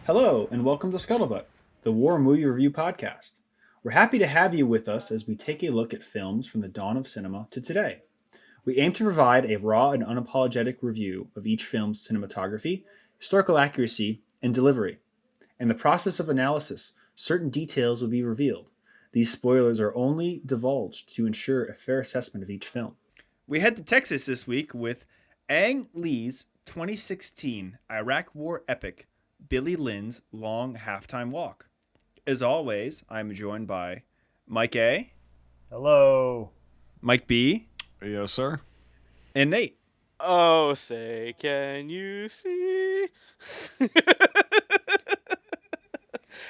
Hello, and welcome to Scuttlebutt, the War Movie Review Podcast. We're happy to have you with us as we take a look at films from the dawn of cinema to today. We aim to provide a raw and unapologetic review of each film's cinematography, historical accuracy, and delivery. In the process of analysis, certain details will be revealed. These spoilers are only divulged to ensure a fair assessment of each film. We head to Texas this week with Ang Lee's 2016 Iraq War epic, Billy Lynn's Long Halftime Walk. As always, I'm joined by Mike A, Hello. Mike B, Yes, sir. and Nate. Oh, say, can you see?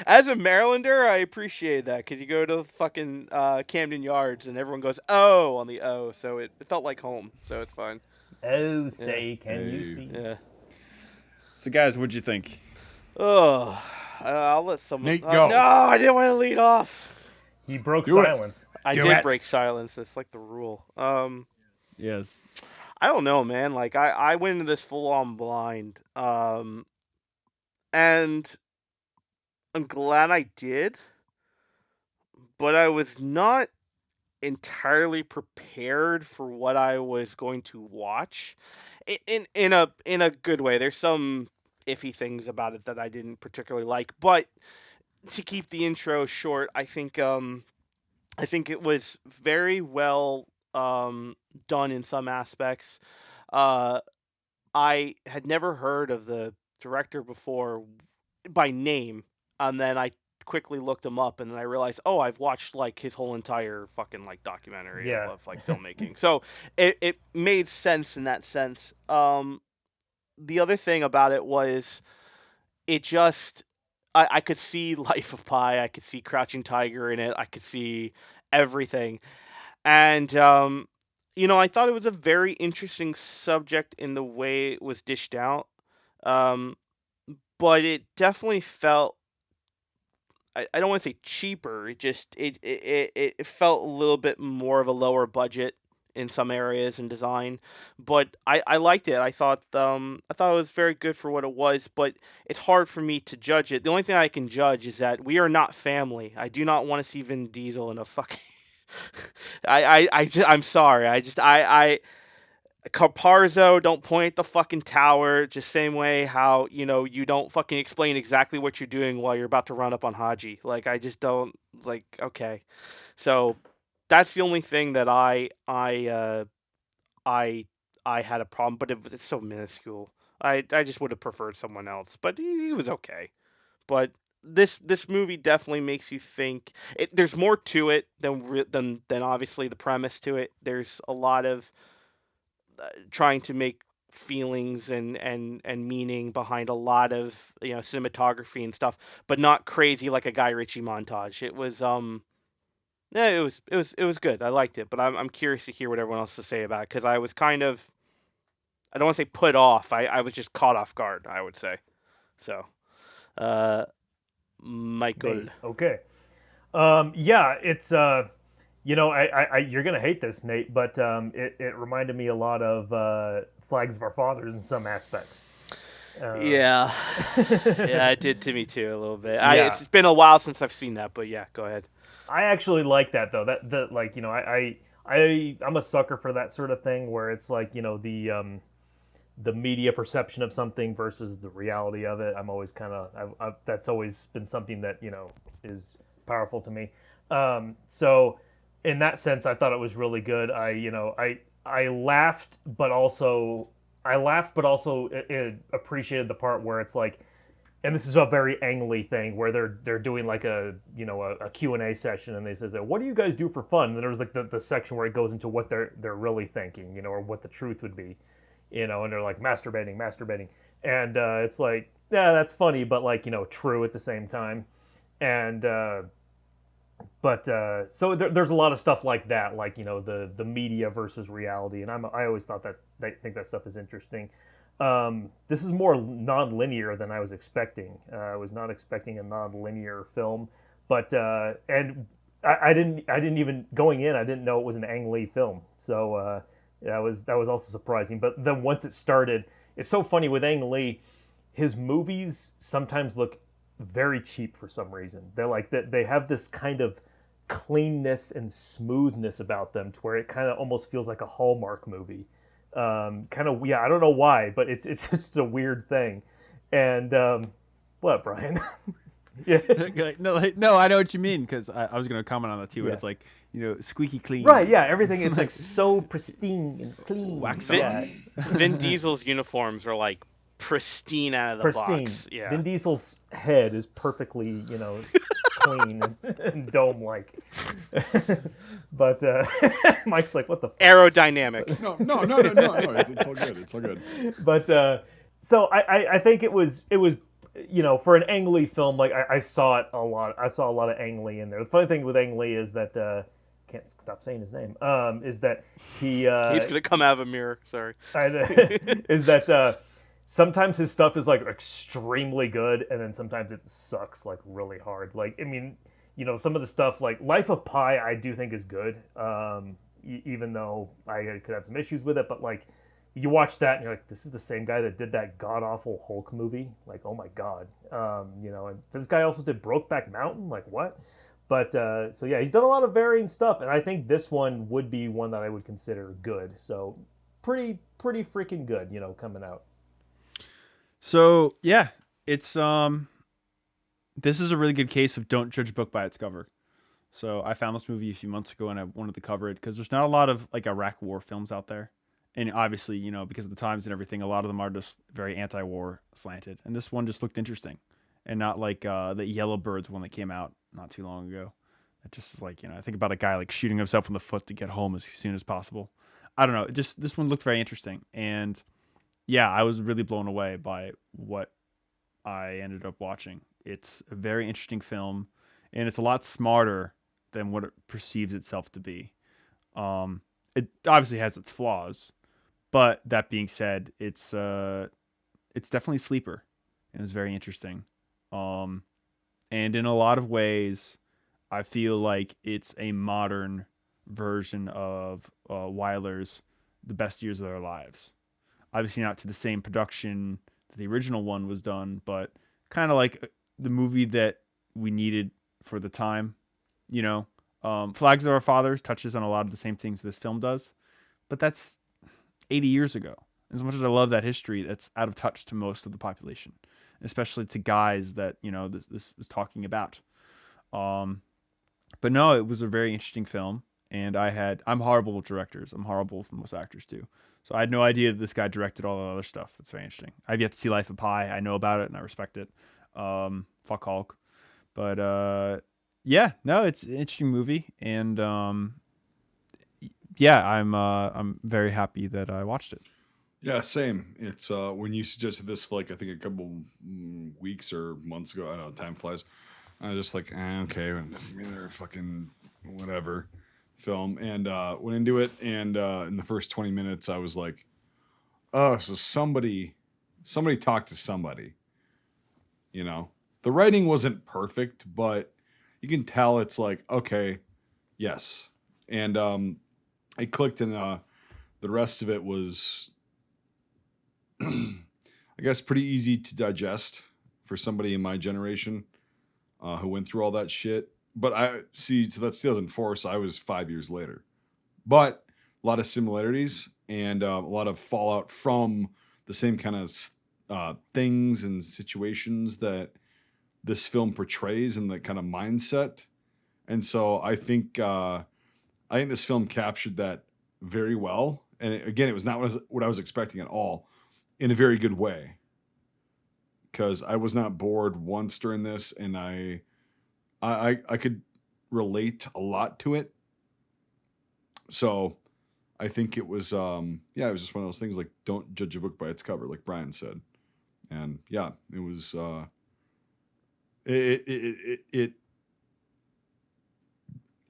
As a Marylander, I appreciate that because you go to fucking Camden Yards and everyone goes, oh, on the O. So it felt like home. So it's fine. Oh, say, can you Hey. see? Yeah. So, guys, what'd you think? Oh, I'll let someone. Nate, go. No, I didn't want to lead off. He broke Do it. silence. I Do did it. break silence. That's like the rule. Yes. I don't know, man. Like I went into this full on blind. And I'm glad I did, but I was not entirely prepared for what I was going to watch. In a good way. There's some iffy things about it that I didn't particularly like, but to keep the intro short, I think it was very well done in some aspects. Uh, I had never heard of the director before by name, and then I quickly looked him up, and then I realized, oh, I've watched like his whole entire fucking like documentary Yeah. of like filmmaking. So it made sense in that sense. The other thing about it was it just I could see Life of Pi, I could see Crouching Tiger in it, I could see everything. And I thought it was a very interesting subject in the way it was dished out. Um, but it definitely felt I don't want to say cheaper. It just it felt a little bit more of a lower budget in some areas in design, but I liked it. I thought it was very good for what it was, but it's hard for me to judge it. The only thing I can judge is that we are not family. I do not want to see Vin Diesel in a fucking. I'm sorry. Caparzo, don't point at the fucking tower. Just same way how you don't fucking explain exactly what you're doing while you're about to run up on Haji. Like I just don't like. Okay, so that's the only thing that I I had a problem, but it's so minuscule. I just would have preferred someone else, but he was okay. But this movie definitely makes you think. There's more to it than obviously the premise to it. There's a lot of trying to make feelings and meaning behind a lot of cinematography and stuff, but not crazy like a Guy Ritchie montage. It was yeah, it was good. I liked it, but I'm curious to hear what everyone else has to say about it because I was kind of I don't want to say put off. I was just caught off guard, I would say. So, uh, Michael. Nate, okay. Yeah, it's you're gonna hate this, Nate, but it reminded me a lot of Flags of Our Fathers in some aspects. Yeah, yeah, it did to me too a little bit. Yeah. It's been a while since I've seen that, but yeah, go ahead. I actually like that though. That like I'm a sucker for that sort of thing where it's like the media perception of something versus the reality of it. I'm always kind of that's always been something that is powerful to me. So in that sense, I thought it was really good. I laughed, but also appreciated the part where it's like, and this is a very Ang Lee thing where they're doing like a Q&A session, and they says, what do you guys do for fun? And there was like the section where it goes into what they're really thinking, or what the truth would be, and they're like masturbating, and it's like, yeah, that's funny, but like true at the same time, and so there's a lot of stuff like that, like the media versus reality, and I always thought I think that stuff is interesting. This is more non-linear than I was expecting. I was not expecting a non-linear film, but and I didn't even going in. I didn't know it was an Ang Lee film, so that was also surprising. But then once it started, it's so funny with Ang Lee. His movies sometimes look very cheap for some reason. They're like they have this kind of cleanness and smoothness about them to where it kind of almost feels like a Hallmark movie. Kind of, yeah, I don't know why, but it's just a weird thing. And what, Brian? Yeah. No, I know what you mean, because I was going to comment on that too. But Yeah. it's like, squeaky clean. Right, yeah, everything is like so pristine and clean. Wax yeah. on. Vin Diesel's uniforms are like pristine out of the Pristine. box. Yeah. Vin Diesel's head is perfectly, clean and dome-like. But Mike's like, what the fuck? Aerodynamic. No. It's all good. It's all good. But so I think it was for an Ang Lee film, like I saw it a lot. I saw a lot of Ang Lee in there. The funny thing with Ang Lee is that can't stop saying his name. Is that he? He's gonna come out of a mirror. Sorry. Is that sometimes his stuff is like extremely good, and then sometimes it sucks like really hard. Like, I mean, some of the stuff like Life of Pi, I do think is good. Even though I could have some issues with it, but like you watch that and you're like, this is the same guy that did that god awful Hulk movie. Like, oh my god. And this guy also did Brokeback Mountain. Like, what? But so yeah, he's done a lot of varying stuff, and I think this one would be one that I would consider good. So pretty freaking good, coming out. So yeah, it's this is a really good case of don't judge a book by its cover. So I found this movie a few months ago and I wanted to cover it because there's not a lot of like Iraq War films out there, and obviously because of the times and everything, a lot of them are just very anti-war slanted, and this one just looked interesting, and not like the Yellowbirds one that came out not too long ago. It just is like I think about a guy like shooting himself in the foot to get home as soon as possible. I don't know. This one looked very interesting, and yeah, I was really blown away by what I ended up watching. It's a very interesting film, and it's a lot smarter than what it perceives itself to be. It obviously has its flaws, but that being said, it's definitely a sleeper. It was very interesting, and in a lot of ways, I feel like it's a modern version of Wyler's The Best Years of Their Lives. Obviously not to the same production that the original one was done, but kind of like the movie that we needed for the time. Flags of Our Fathers touches on a lot of the same things this film does, but that's 80 years ago. As much as I love that history, that's out of touch to most of the population, especially to guys that this was talking about. But no, it was a very interesting film, and I'm horrible with directors. I'm horrible with most actors too. So I had no idea that this guy directed all the other stuff. That's very interesting. I've yet to see Life of Pi. I know about it and I respect it. Fuck Hulk. But yeah, no, it's an interesting movie, and yeah, I'm very happy that I watched it. Yeah, same. It's when you suggested this, like I think a couple weeks or months ago. I don't know, time flies. I was just like, okay, this is another fucking whatever film, and went into it, and in the first 20 minutes I was like, oh, so somebody talked to somebody. The writing wasn't perfect, but you can tell it's like, okay, yes, and it clicked, and the rest of it was I guess pretty easy to digest for somebody in my generation who went through all that shit. But I see, so that's 2004, so I was 5 years later. But a lot of similarities and a lot of fallout from the same kind of things and situations that this film portrays, and the kind of mindset. And so I think this film captured that very well. And again, it was not what I was expecting at all, in a very good way. Because I was not bored once during this, and I could relate a lot to it. So I think it was it was just one of those things, like, don't judge a book by its cover, like Brian said. And yeah, it was it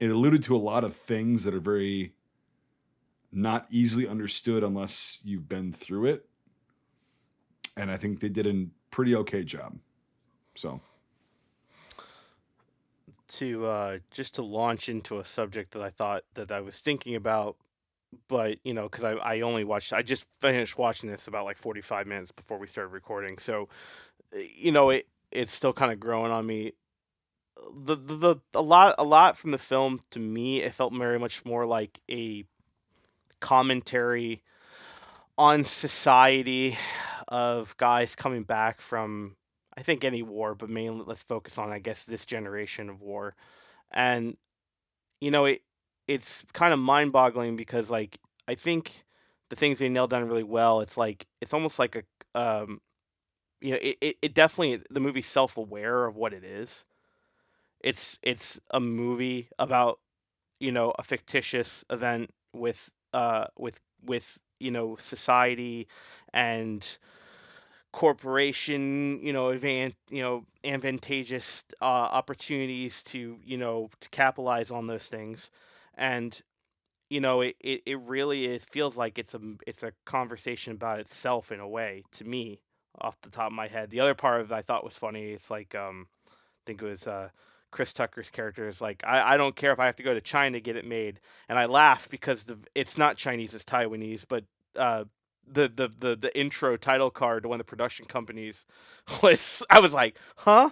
alluded to a lot of things that are very not easily understood unless you've been through it. And I think they did a pretty okay job. So just to launch into a subject that I thought that I was thinking about, but because I just finished watching this about like 45 minutes before we started recording. So it's still kind of growing on me. A lot from the film, to me, it felt very much more like a commentary on society of guys coming back from, I think, any war, but mainly let's focus on, I guess, this generation of war. And it's kind of mind-boggling because, like, I think the things they nailed down really well. It's like it's almost like it definitely, the movie's self-aware of what it is. It's a movie about, a fictitious event with society and corporation, advantageous opportunities to capitalize on those things. And it really feels like it's a conversation about itself in a way, to me, off the top of my head. The other part of it I thought was funny. It's like, I think it was Chris Tucker's character is like, I don't care if I have to go to China to get it made, and I laugh because it's not Chinese, it's Taiwanese, but the intro title card to one of the production companies was, I was like, huh,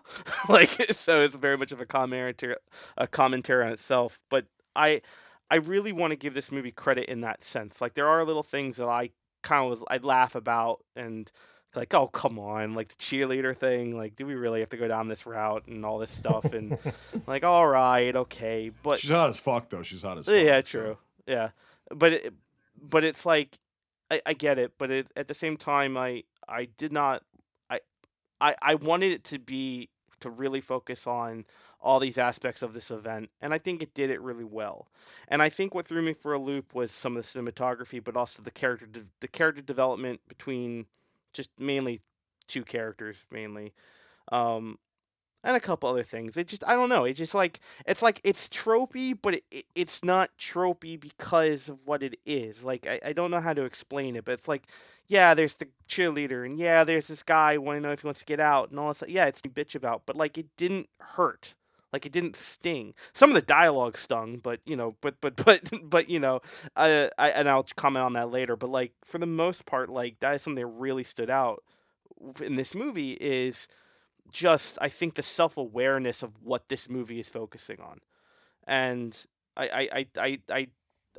like, so it's very much of a commentary on itself. But I really want to give this movie credit in that sense. Like, there are little things that I'd laugh about, and like, oh, come on, like the cheerleader thing, like, do we really have to go down this route and all this stuff? And like, all right, okay, but She's hot as fuck, though. She's hot as fuck. yeah, so. true, yeah, but it's like, I get it, but at the same time, I did not, I wanted it to really focus on all these aspects of this event, and I think it did it really well. And I think what threw me for a loop was some of the cinematography, but also the character development between just mainly two characters, mainly, um, and a couple other things. It just, I don't know. It just, like it's tropey, but it's not tropey because of what it is. Like, I don't know how to explain it, but it's like, yeah, there's the cheerleader, and yeah, there's this guy wanting to know if he wants to get out, and all this. Yeah, it's bitch about, but like, it didn't hurt. Like, it didn't sting. Some of the dialogue stung, but but and I'll comment on that later. But like, for the most part, like, that is something that really stood out in this movie, is just, I think, the self-awareness of what this movie is focusing on. And I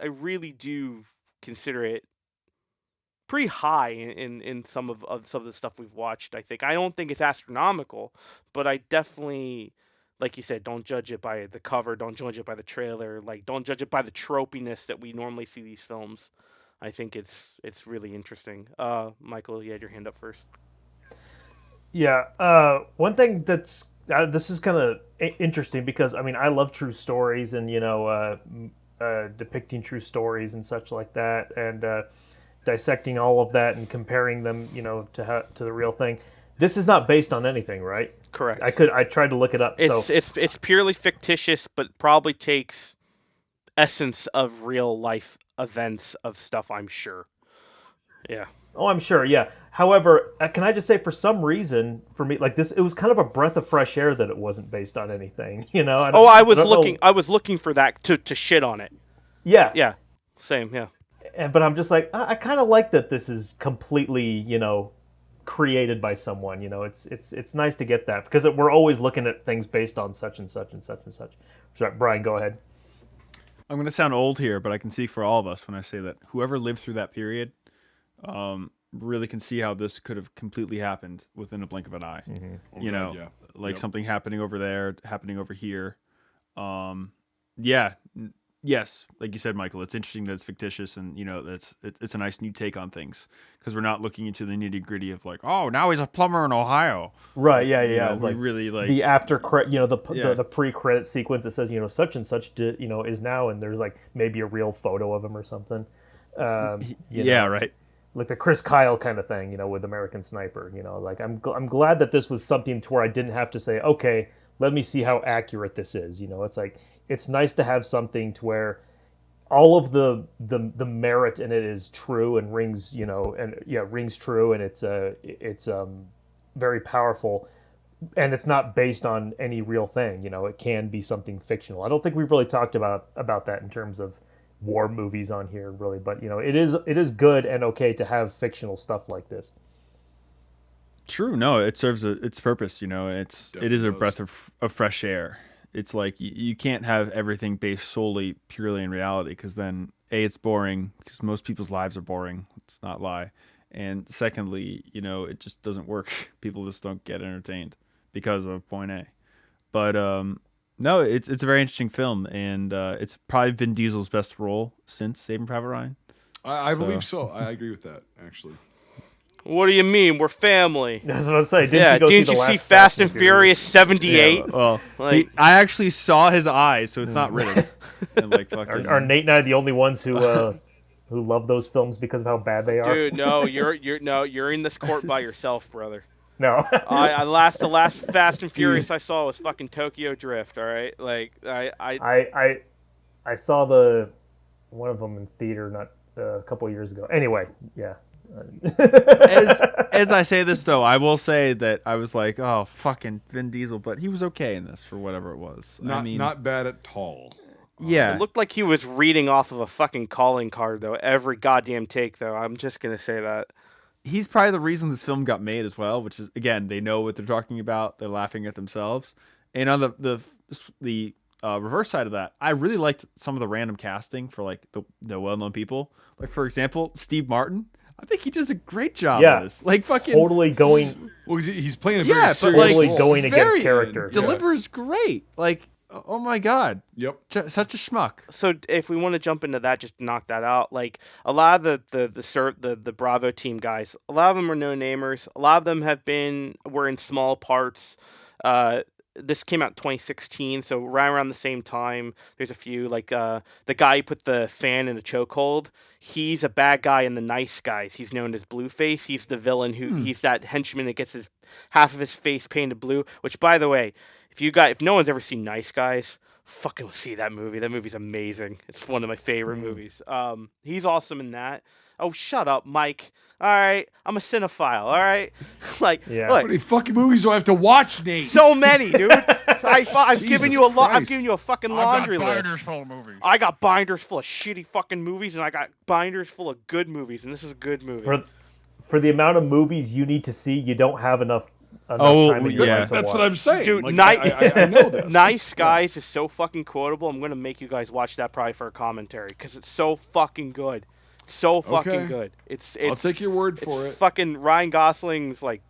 really do consider it pretty high in some of the stuff we've watched. I don't think it's astronomical, but I definitely, like you said, don't judge it by the cover, don't judge it by the trailer, like, don't judge it by the tropiness that we normally see these films. I think it's really interesting. Michael, you had your hand up first. Yeah, one thing that's this is kind of interesting because, I mean, I love true stories and depicting true stories and such like that, and dissecting all of that and comparing them, to the real thing. This is not based on anything, right? Correct. I tried to look it up. It's purely fictitious, but probably takes essence of real life events of stuff, I'm sure. Yeah. Oh, I'm sure, yeah. However, can I just say, for some reason, for me, like, this, it was kind of a breath of fresh air that it wasn't based on anything, I was looking for that to shit on it. Yeah. Yeah. Same, yeah. But I'm just like, I kind of like that this is completely, created by someone. It's nice to get that, because we're always looking at things based on such and such and such and such. Sorry, Brian, go ahead. I'm going to sound old here, but I can speak for all of us when I say that whoever lived through that period really can see how this could have completely happened within a blink of an eye. Mm-hmm. Something happening over there, happening over here. Yes, like you said, Michael, it's interesting that it's fictitious, and it's a nice new take on things, because we're not looking into the nitty gritty of, like, oh, now he's a plumber in Ohio. Right? Yeah. We really, like, the after the pre-credit sequence that says, such and such is now, and there's, like, maybe a real photo of him or something. Right. Like the Chris Kyle kind of thing, with American Sniper. Like, I'm glad that this was something to where I didn't have to say, okay, let me see how accurate this is. It's like, it's nice to have something to where all of the merit in it is true and rings true, and it's very powerful, and it's not based on any real thing. It can be something fictional. I don't think we've really talked about that in terms of war movies on here, really, but it is good and okay to have fictional stuff like this. True. No, it serves its purpose. You know, it is Definitely a does. breath of fresh air. It's like you can't have everything based solely purely in reality, because then it's boring, because most people's lives are boring. Let's not lie. And secondly, you know, it just doesn't work. People just don't get entertained because of point A. But no, it's a very interesting film, and it's probably Vin Diesel's best role since Saving Private Ryan. I believe so. I agree with that, actually. What do you mean? We're family. I was about to say, didn't Yeah, you go didn't see you the see last Fast and Furious 78? Yeah, well, Like- I actually saw his eyes, so it's not written. And like fucking, Are Nate and I the only ones who love those films because of how bad they are? Dude, no, you're in this court by yourself, brother. No. The last Fast and Furious I saw was fucking Tokyo Drift. All right, like I saw one of them in theater not a couple of years ago. Anyway, yeah. as I say this though, I will say that I was like, oh fucking Vin Diesel, but he was okay in this for whatever it was. Not bad at all. Yeah, it looked like he was reading off of a fucking calling card though. Every goddamn take though. I'm just gonna say that. he's probably the reason this film got made as well, which is, again, they know what they're talking about. They're laughing at themselves. And on the reverse side of that, I really liked some of the random casting for like the well-known people. Like, for example, Steve Martin. I think he does a great job Yeah. of this. Like, fucking Totally going Well, he's playing a Yeah, very but, serious like, totally role. going against very character. delivers great. Like, oh my god, Yep. such a schmuck. So if we want to jump into that, just knock that out. Like a lot of the Bravo team guys, a lot of them are no-namers. A lot of them were in small parts. This came out in 2016, so right around the same time. There's a few, like the guy who put the fan in a chokehold. He's a bad guy in The Nice Guys. He's known as Blueface. He's the villain he's that henchman that gets half of his face painted blue. Which, by the way, if no one's ever seen Nice Guys, fucking see that movie. That movie's amazing. It's one of my favorite movies. He's awesome in that. Oh, shut up, Mike. All right, I'm a cinephile. All right, like, Yeah. How look, many fucking movies do I have to watch, Nate? so many, dude. I've given Jesus you a lot. I'm Christ. giving you a fucking laundry list. full of movies. I got binders full of shitty fucking movies, and I got binders full of good movies, and this is a good movie. For the amount of movies you need to see, you don't have enough Oh, time in your yeah. life to That's watch. what I'm saying. Dude, Like, I know this. Nice Guys is so fucking quotable. I'm gonna make you guys watch that probably for a commentary because it's so fucking good. It's so fucking Okay. good. It's I'll take your word for it's it. fucking Ryan Gosling's like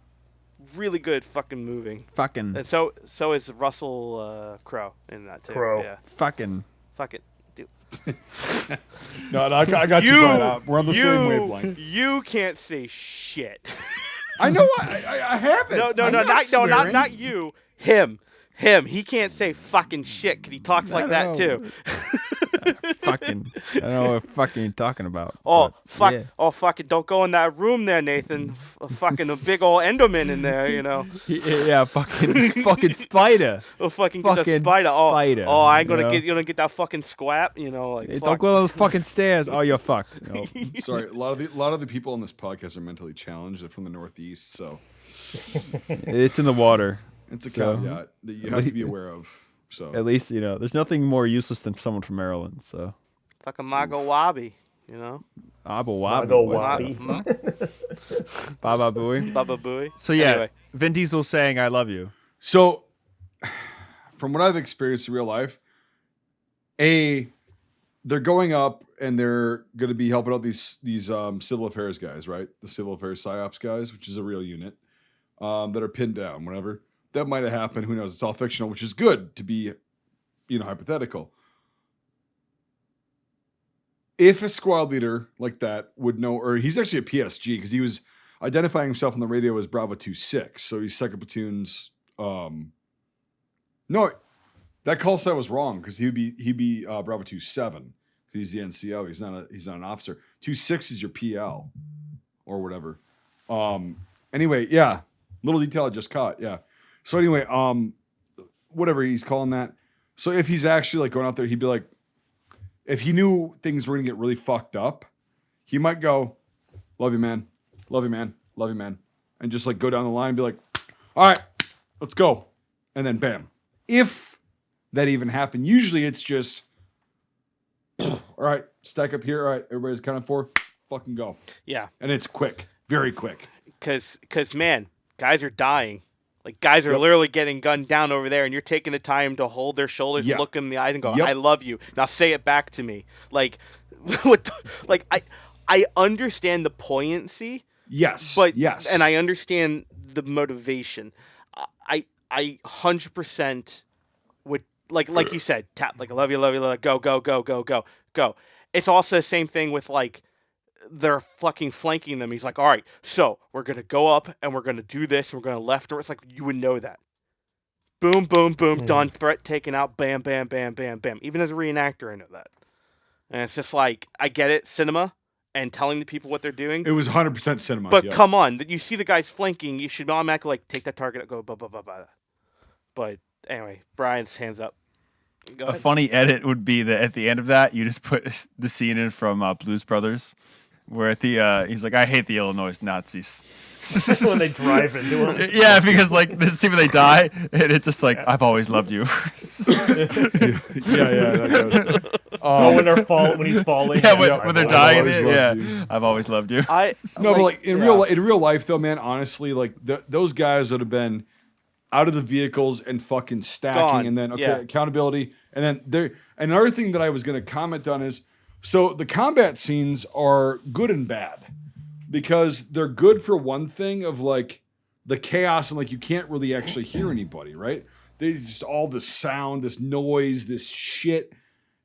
really good fucking moving. Fucking, And so is Russell Crowe in that too. Crowe. Yeah. fucking. Fuck it. Dude. No, I got you, Brian. We're on the same wavelength. You can't say shit. I know. I haven't. No, I'm not you. Him. He can't say fucking shit because he talks like that too. Fucking, I don't know what fucking you're talking about. Oh but, fuck! yeah. Oh fuck it! Don't go in that room there, Nathan. Fucking a big old Enderman in there, you know. Yeah, fucking spider. Oh fucking get the Fucking spider. spider, Oh, I ain't you gonna know? get that fucking squap, you know. Like Hey, fuck. don't go down those fucking stairs. Oh, you're fucked. No. Sorry, a lot of the people on this podcast are mentally challenged. They're from the Northeast, so It's in the water. it's a So- caveat that you have to be aware of. So At least, you know, there's nothing more useless than someone from Maryland. So, Fucking Mago Wabi, you know. Abo Wabi. Mago what the Wabi. fuck? Baba Booey. Baba Booey. So yeah, Anyway. Vin Diesel saying "I love you." So, from what I've experienced in real life, they're going up and they're going to be helping out these civil affairs guys, right? The civil affairs psyops guys, which is a real unit, that are pinned down. Whatever that might have happened, who knows? It's all fictional, which is good to be, hypothetical. If a squad leader like that would know, or he's actually a PSG because he was identifying himself on the radio as Bravo 26, so he's second platoon's. No, that call sign was wrong because he'd be Bravo 27. He's the NCO. He's not an officer. 26 is your PL or whatever. Anyway, yeah, little detail I just caught. Yeah. So anyway, whatever he's calling that. So if he's actually like going out there, he'd be like, if he knew things were gonna get really fucked up, he might go, "Love you, man. Love you, man. Love you, man," and just like go down the line and be like, "All right, let's go," and then bam. If that even happened, usually it's just, all right, stack up here. All right, everybody's counting for, fucking go, Yeah, and it's quick, very quick. because man, guys are dying. Like, guys are literally getting gunned down over there, and you're taking the time to hold their shoulders, look them in the eyes, and go, I love you. Now say it back to me. Like, I understand the poignancy. Yes. And I understand the motivation. I 100% would, like you said, tap, like, I love you, go, go, go, go, go, go. It's also the same thing with, like, they're fucking flanking them. He's like, all right, so we're going to go up and we're going to do this and we're going to left. Or it's like, you would know that. Boom, boom, boom, done. Threat taken out. Bam, bam, bam, bam, bam. Even as a reenactor, I know that. And it's just like, I get it, cinema, and telling the people what they're doing. It was 100% cinema. But come on, you see the guys flanking, you should automatically, like, take that target, go, blah, blah, blah, blah. But anyway, Brian's hands up. Go ahead. A funny edit would be that at the end of that, you just put the scene in from Blues Brothers, where at the he's like, I hate the Illinois Nazis. When they drive into him. Yeah, because like the scene when they die, and it's just like, I've always loved you. That goes. When he's falling. Yeah, when they're dying, you. I've always loved you. But like in real life though, man, honestly, like those guys would have been out of the vehicles and fucking stacking, Gone. and then accountability, and then there. Another thing that I was going to comment on is, so the combat scenes are good and bad, because they're good for one thing of like the chaos and like you can't really actually hear anybody, right? There's just all this sound, this noise, this shit,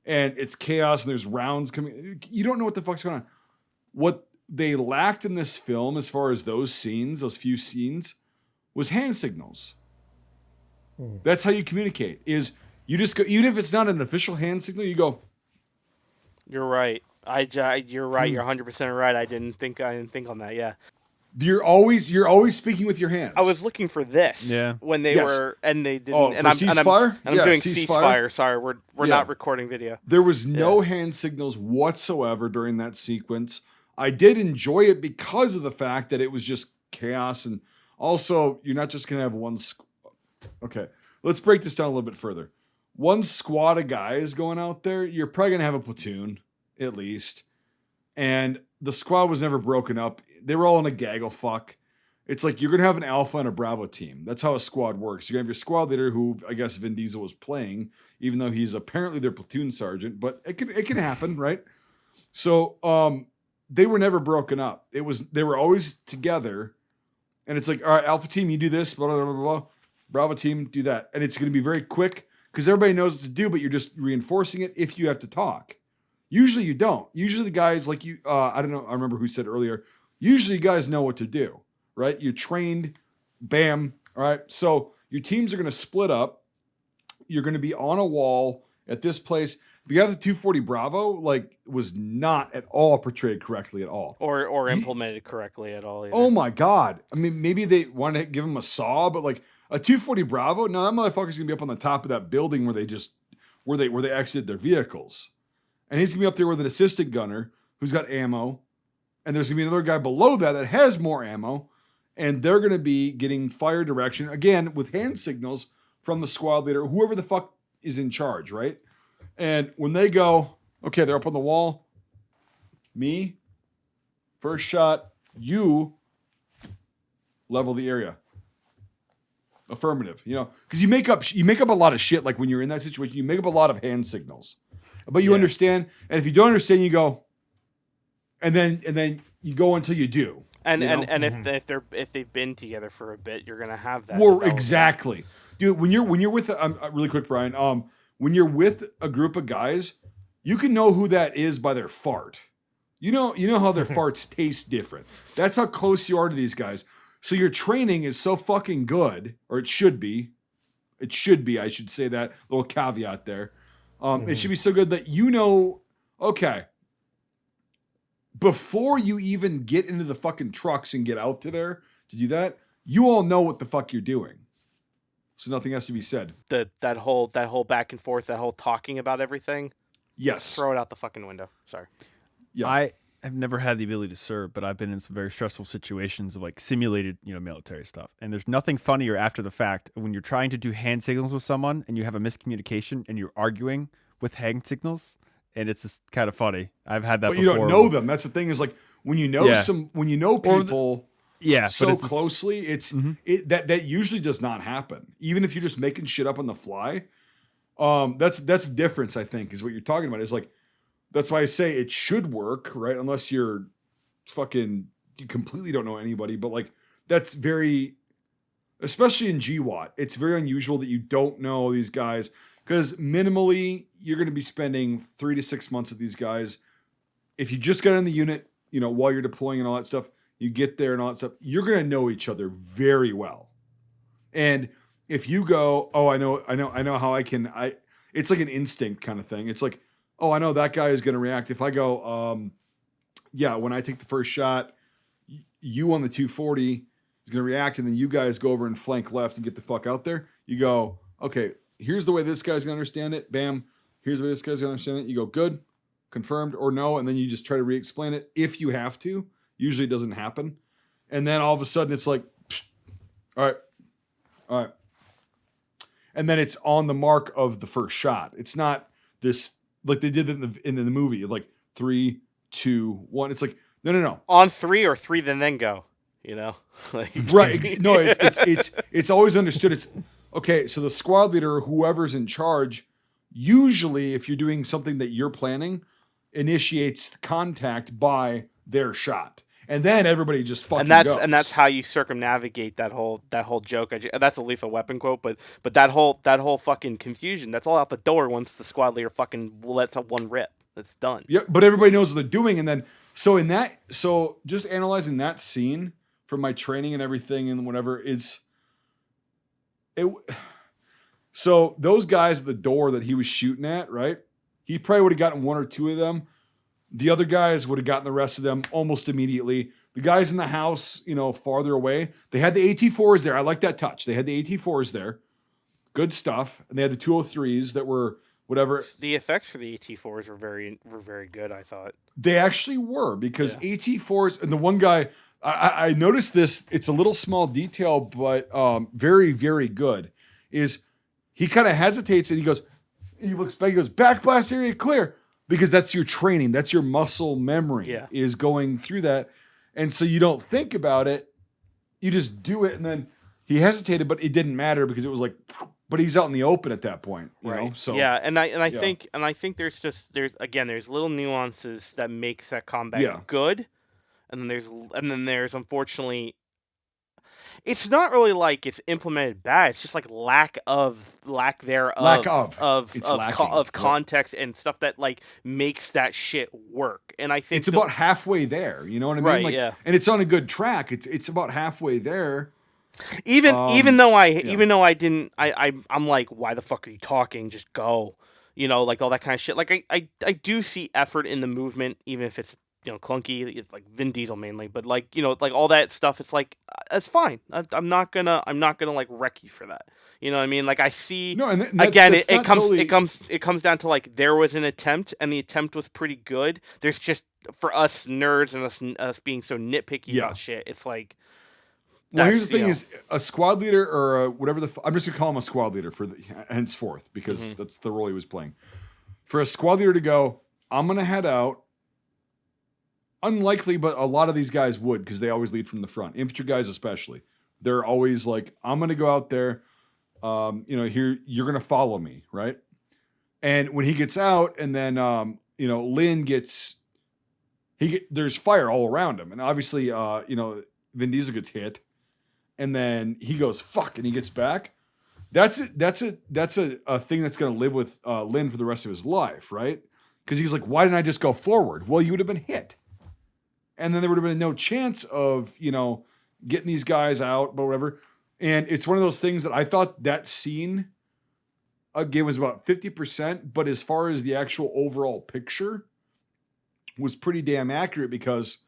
and it's chaos and there's rounds coming. You don't know what the fuck's going on. What they lacked in this film, as far as those scenes, those few scenes, was hand signals. That's how you communicate. Is you just go, even if it's not an official hand signal, you go. You're right. You're right. You're 100% right. I didn't think on that. Yeah. You're always speaking with your hands. I was looking for this. When they were, and they didn't. Oh, and for I'm ceasefire? I'm doing ceasefire. Sorry, we're not recording video. There was no hand signals whatsoever during that sequence. I did enjoy it because of the fact that it was just chaos, and also you're not just gonna have one. Okay, let's break this down a little bit further. One squad of guys going out there, you're probably going to have a platoon, at least. And the squad was never broken up. They were all in a gaggle fuck. It's like you're going to have an alpha and a bravo team. That's how a squad works. You're going to have your squad leader, who I guess Vin Diesel was playing, even though he's apparently their platoon sergeant. But it can happen, right? So they were never broken up. They were always together. And it's like, all right, alpha team, you do this, blah, blah, blah, blah. Bravo team, do that. And it's going to be very quick, because everybody knows what to do, but you're just reinforcing it if you have to talk. Usually you don't. Usually the guys like you, I don't know, I remember who said earlier, usually you guys know what to do, right? You're trained, bam, all right? So your teams are going to split up. You're going to be on a wall at this place. The other 240 Bravo, like, was not at all portrayed correctly at all. Or implemented correctly at all. Either. Oh my God. I mean, maybe they want to give him a saw, but like, a 240 Bravo, no, that motherfucker's gonna be up on the top of that building where they exited their vehicles, and he's gonna be up there with an assistant gunner who's got ammo, and there's gonna be another guy below that has more ammo, and they're gonna be getting fire direction again with hand signals from the squad leader, whoever the fuck is in charge, right? And when they go, okay, they're up on the wall. Me, first shot, you level the area. Affirmative, because you make up a lot of shit. Like when you're in that situation, you make up a lot of hand signals, but you understand. And if you don't understand, you go, and then you go until you do. And if they've been together for a bit, you're gonna have that. Well, exactly, dude. When you're with really quick, Brian. When you're with a group of guys, you can know who that is by their fart. You know how their farts taste different. That's how close you are to these guys. So your training is so fucking good, or it should be. It should be, I should say that. Little caveat there. It should be so good that okay, before you even get into the fucking trucks and get out to there to do that, you all know what the fuck you're doing. So nothing has to be said. That whole back and forth, that whole talking about everything. Yes. Throw it out the fucking window. Sorry. Yeah. I've never had the ability to serve, but I've been in some very stressful situations of like simulated, military stuff. And there's nothing funnier after the fact when you're trying to do hand signals with someone and you have a miscommunication and you're arguing with hand signals, and it's just kind of funny. I've had that before. But you don't know them. That's the thing, is like when you know people. Yeah, so but it's closely. That usually does not happen. Even if you're just making shit up on the fly. That's the difference, I think, is what you're talking about. Is like, that's why I say it should work, right? Unless you're fucking, you completely don't know anybody. But like, that's very, especially in GWAT, it's very unusual that you don't know these guys, because minimally you're going to be spending 3 to 6 months with these guys. If you just got in the unit, while you're deploying and all that stuff, you get there and all that stuff, you're going to know each other very well. And if you go, oh, I know how it's like an instinct kind of thing. It's like, oh, I know that guy is going to react. If I go, yeah, when I take the first shot, you on the 240 is going to react, and then you guys go over and flank left and get the fuck out there. You go, okay, here's the way this guy's going to understand it. Bam. Here's the way this guy's going to understand it. You go, good, confirmed, or no, and then you just try to re-explain it if you have to. Usually it doesn't happen. And then all of a sudden it's like, all right. And then it's on the mark of the first shot. It's not this like they did in the movie, like 3, 2, 1. It's like no. On 3 or 3, then go. Like, right? No, it's always understood. It's okay. So the squad leader, whoever's in charge, usually if you're doing something that you're planning, initiates contact by their shot. And then everybody just fucking goes. And that's how you circumnavigate that whole joke. That's a Lethal Weapon quote, but that whole fucking confusion, that's all out the door once the squad leader fucking lets up one rip. It's done. Yeah, but everybody knows what they're doing, and then so just analyzing that scene from my training and everything and whatever, so those guys at the door that he was shooting at, right? He probably would have gotten 1 or 2 of them. The other guys would have gotten the rest of them almost immediately. The guys in the house, farther away, they had the AT-4s there. I like that touch. They had the AT-4s there. Good stuff. And they had the 203s that were whatever. The effects for the AT-4s were very good, I thought. They actually were, because AT-4s, and the one guy, I noticed this, it's a little small detail, but very, very good, is he kind of hesitates and he looks back, he goes, back blast area clear. Because that's your training. That's your muscle memory is going through that. And so you don't think about it. You just do it. And then he hesitated, but it didn't matter because it was like, but he's out in the open at that point. You know? So yeah. And I think there's little nuances that makes that combat good. And then there's unfortunately, it's not really like it's implemented bad. It's just like lack of context and stuff that like makes that shit work. And I think it's about halfway there. You know what I mean? Right, like, yeah. And it's on a good track. It's about halfway there. Even though I'm like, why the fuck are you talking? Just go. Like all that kind of shit. Like I do see effort in the movement, even if it's clunky, like Vin Diesel mainly, but like like all that stuff. It's like it's fine. I'm not gonna like wreck you for that. You know what I mean? Like I see. No, and again, it comes down to like there was an attempt, and the attempt was pretty good. There's just for us nerds and us being so nitpicky about shit. It's like. Well, here's the thing: is a squad leader or whatever I'm just gonna call him a squad leader for henceforth because that's the role he was playing. For a squad leader to go, I'm gonna head out. Unlikely, but a lot of these guys would because they always lead from the front. Infantry guys especially. They're always like, I'm going to go out there. Here, you're going to follow me, right? And when he gets out and then, Lynn there's fire all around him. And obviously, Vin Diesel gets hit. And then he goes, fuck, and he gets back. That's a thing that's going to live with Lynn for the rest of his life, right? Because he's like, why didn't I just go forward? Well, you would have been hit. And then there would have been no chance of, getting these guys out, but whatever. And it's one of those things that I thought that scene, again, was about 50%. But as far as the actual overall picture was pretty damn accurate because,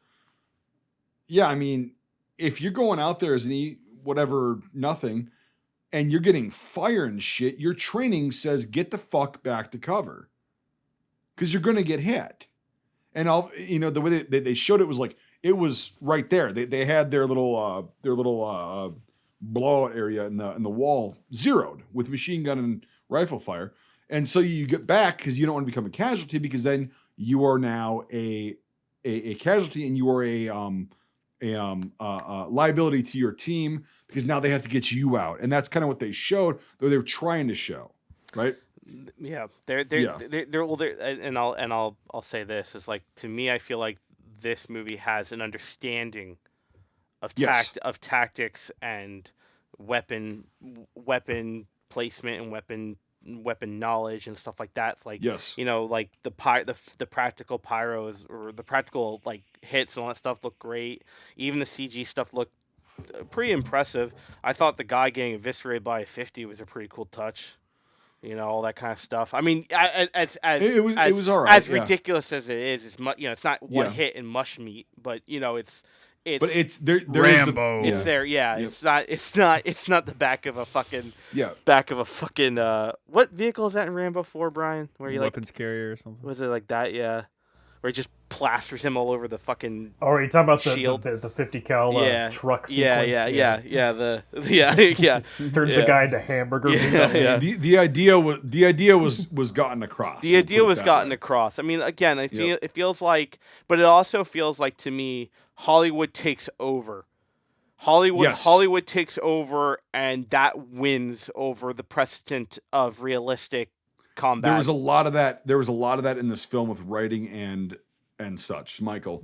if you're going out there as nothing, and you're getting fire and shit, your training says get the fuck back to cover. Because you're going to get hit. And the way they showed it was like it was right there. They had their little blowout area in the wall zeroed with machine gun and rifle fire. And so you get back because you don't want to become a casualty because then you are now a casualty and you are liability to your team because now they have to get you out, and that's kind of what they showed. Though they were trying to show, right? Yeah, Yeah. and I'll say this is like, to me, I feel like this movie has an understanding of Yes. tactics and weapon placement and weapon knowledge and stuff like that. Like, Yes. like the practical pyros or the practical like hits and all that stuff look great. Even the CG stuff looked pretty impressive. I thought the guy getting eviscerated by a 50 was a pretty cool touch. All that kind of stuff. I mean, It was all right. As yeah. ridiculous as it is, it's not one Yeah. hit and mush meat, but it's But it's there. Rambo. Is it's there. Yeah, Yep. it's not the back of a fucking yeah. what vehicle is that in Rambo 4, Brian? Where you Weapons carrier or something. was it like that? Yeah, where he just plasters him all over the fucking Oh, are you talking about shield. the 50 cal truck sequence? Yeah. Yeah. Turns the guy into hamburger meat. Yeah. The idea was gotten across. The we'll idea put it was that gotten way. across. I mean, again, it feels like, but it also feels like to me, Hollywood takes over. Yes. Hollywood takes over, and that wins over the precedent of realistic combat. There was a lot of that. There was a lot of that in this film with writing and such. Michael,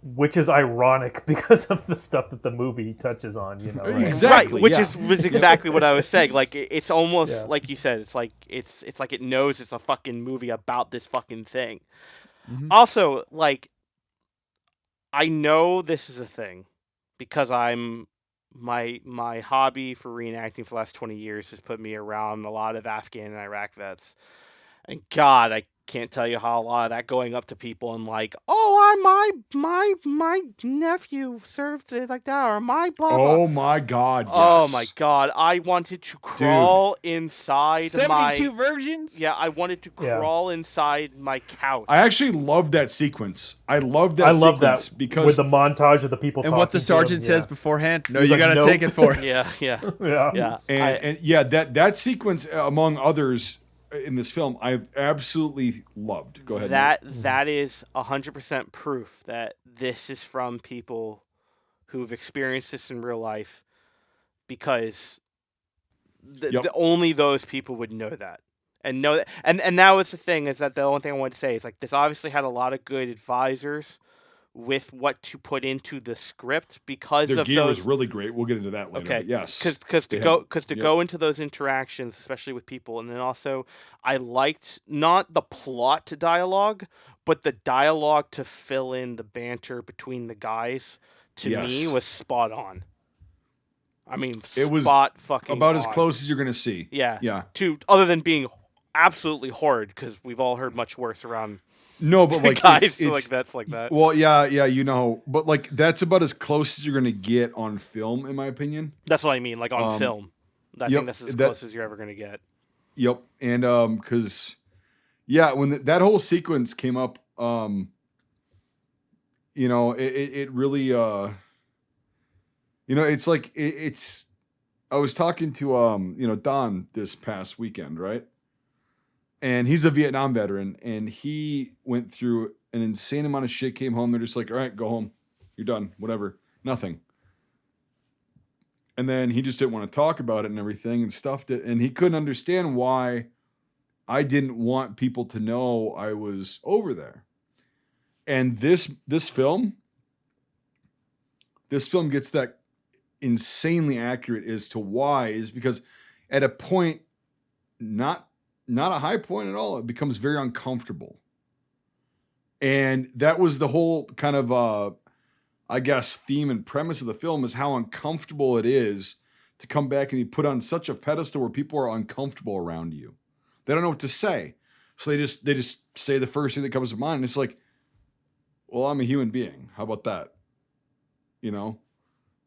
Which is ironic because of the stuff that the movie touches on, right? Exactly, right, which yeah. was exactly what I was saying. Like, it's almost Yeah. like you said. It's like it knows it's a fucking movie about this fucking thing. Mm-hmm. Also, like, I know this is a thing because my hobby for reenacting for the last 20 years has put me around a lot of Afghan and Iraq vets. And God, I can't tell you how a lot of that going up to people and like, my nephew served it like that, or my blah blah. oh my God! Yes. Oh my God! I wanted to crawl inside 72 virgins? Yeah, I wanted to Yeah. crawl inside my couch. I actually loved that sequence. I love that. I love sequence that because with the montage of the people And talking what the to sergeant him, says beforehand? No, He's you like, got to "Nope." take it for us. yeah. Yeah. and yeah, that sequence among others in this film, I've absolutely loved. Go ahead. Nate. That is 100% proof that this is from people who've experienced this in real life, because Yep. only those people would know that and know that. And that was the thing, is that the only thing I wanted to say is like, this obviously had a lot of good advisors with what to put into the script because Their of gear those. was really great. We'll get into that later. Okay, but yes, because to They go had- go into those interactions, especially with people, and then also I liked not the plot dialogue, but the dialogue to fill in the banter between the guys. To me, Yes. was spot on. I mean, It was spot fucking about as on. close as you're gonna see. Yeah, Yeah. To other than being absolutely horrid, because we've all heard much worse around No, but like guys it's, like that's like that. Well, yeah, but like that's about as close as you're gonna get on film, in my opinion. That's what I mean, like on film. I yep, think that's as that- close as you're ever gonna get. Yep, and because when that whole sequence came up, it really, it's like it's. I was talking to Don this past weekend, right? And he's a Vietnam veteran, and he went through an insane amount of shit. Came home, they're just like, "All right, go home. You're done. Whatever. Nothing." And then he just didn't want to talk about it and everything, and stuffed it. And he couldn't understand why I didn't want people to know I was over there. And this film gets that insanely accurate as to why, is because at a point, not a high point at all, it becomes very uncomfortable. And that was the whole kind of I guess theme and premise of the film, is how uncomfortable it is to come back and be put on such a pedestal where people are uncomfortable around you. They don't know what to say. So they just say the first thing that comes to mind. And it's like, well, I'm a human being. How about that?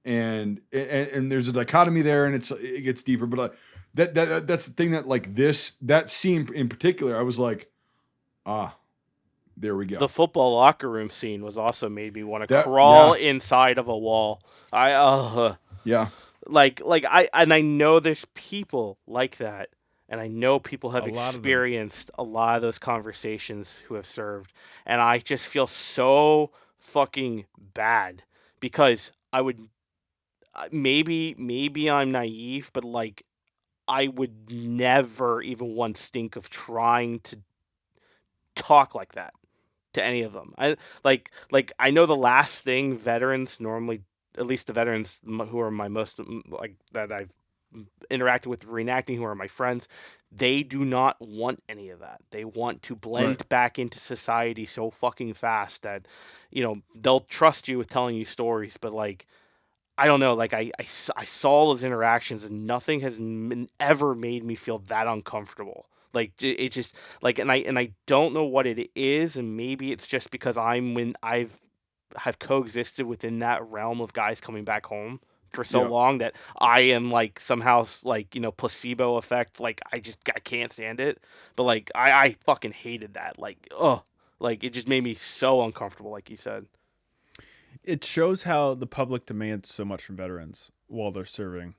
And there's a dichotomy there, and it gets deeper, but that's the thing, that like that scene in particular, I was like, there we go. The football locker room scene was also made me want to crawl inside of a wall. Yeah. I know there's people like that, and I know people have A lot of them. experienced a lot of those conversations who have served, and I just feel so fucking bad because I would maybe I'm naive, but like I would never even once think of trying to talk like that to any of them. I I know the last thing veterans normally, at least the veterans who are my most like that I've interacted with reenacting, who are my friends, they do not want any of that. They want to blend back into society so fucking fast that, they'll trust you with telling you stories, but like, I don't know, like I saw those interactions and nothing has ever made me feel that uncomfortable. Like it just like, and I don't know what it is, and maybe it's just because have coexisted within that realm of guys coming back home for so long that I am like somehow like, placebo effect. Like I can't stand it. But like I fucking hated that. Like like it just made me so uncomfortable. Like you said. It shows how the public demands so much from veterans while they're serving,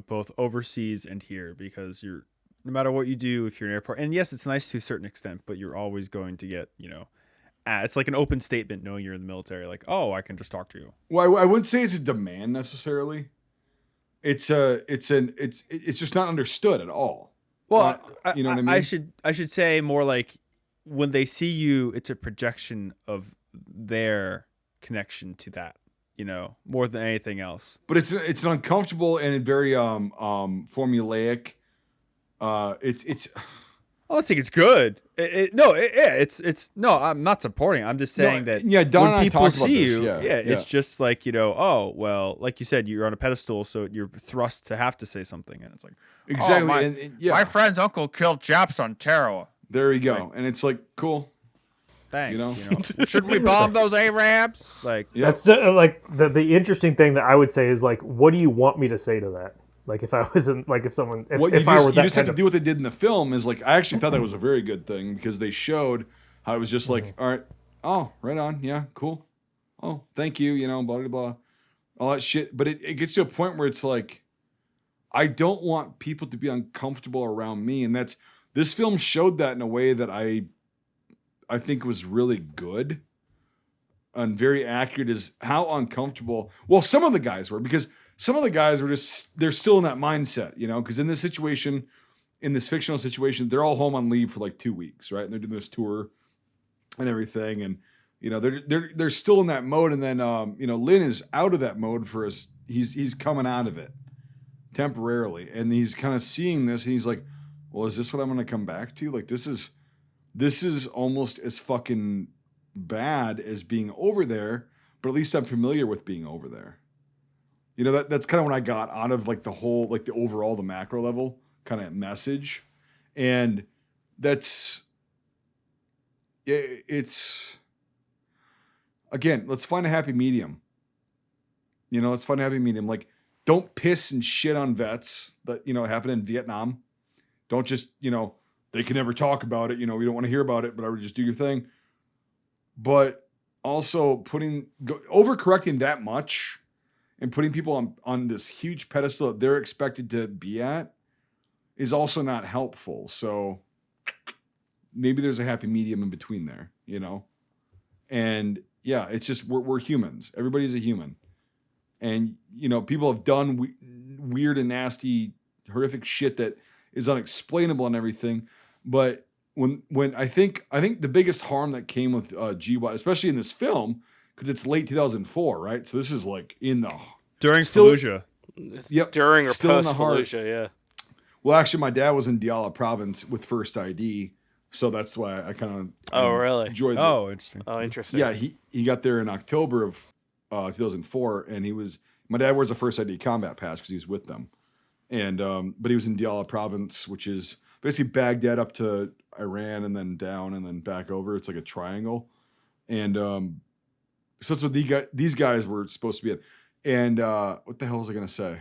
both overseas and here, because no matter what you do, if you're in an airport, and yes, it's nice to a certain extent, but you're always going to get, it's like an open statement knowing you're in the military, like, oh, I can just talk to you. Well, I wouldn't say it's a demand necessarily. It's just not understood at all. Well, you know what I mean? I should say more like when they see you, it's a projection of their connection to that, more than anything else. But it's an uncomfortable and very formulaic. It's. I don't think it's good. No. I'm not supporting. I'm just saying that. Yeah, Don when and I people talked about see this, you, yeah. It's just like oh well, like you said, you're on a pedestal, so you're thrust to have to say something, and it's like exactly. My friend's uncle killed Japs on Taro. There you go, and it's like cool. Thanks. Should we bomb those Arabs? Like that's like the interesting thing that I would say is like, what do you want me to say to that? Like if I wasn't like if someone if I were that you just have to do what they did in the film is like I actually thought that was a very good thing because they showed how it was just like all right, oh right on, yeah, cool, oh thank you, blah blah blah, all that shit. But it gets to a point where it's like I don't want people to be uncomfortable around me, and this film showed that in a way that I think was really good and very accurate is how uncomfortable. Well, some of the guys were because some of the guys were they're still in that mindset, because in this situation, in this fictional situation, they're all home on leave for like 2 weeks, right? And they're doing this tour and everything. And, they're still in that mode. And then, Lynn is out of that mode for us. He's coming out of it temporarily. And he's kind of seeing this and he's like, well, is this what I'm going to come back to? Like, this is almost as fucking bad as being over there, but at least I'm familiar with being over there. That's kind of what I got out of like the whole, like the overall, the macro level kind of message. And it's again, let's find a happy medium. Let's find a happy medium. Like, don't piss and shit on vets that, happened in Vietnam. Don't just, they can never talk about it. We don't want to hear about it, but I would just do your thing. But also overcorrecting that much and putting people on this huge pedestal that they're expected to be at is also not helpful. So maybe there's a happy medium in between there, And yeah, it's just we're humans. Everybody's a human. And, people have done weird and nasty, horrific shit that is unexplainable and everything. But when I think the biggest harm that came with GY, especially in this film, because it's late 2004, right? So this is like during Fallujah. Yep, during or post Fallujah, yeah. Well, actually, my dad was in Diyala province with First ID, so that's why I kind of really enjoyed. Interesting. Oh, interesting. Yeah, he got there in October of 2004, and my dad wears a First ID combat patch because he was with them, and but he was in Diyala province, which is basically Baghdad up to Iran and then down and then back over. It's like a triangle, and so that's what these guys were supposed to be in. And what the hell was I going to say?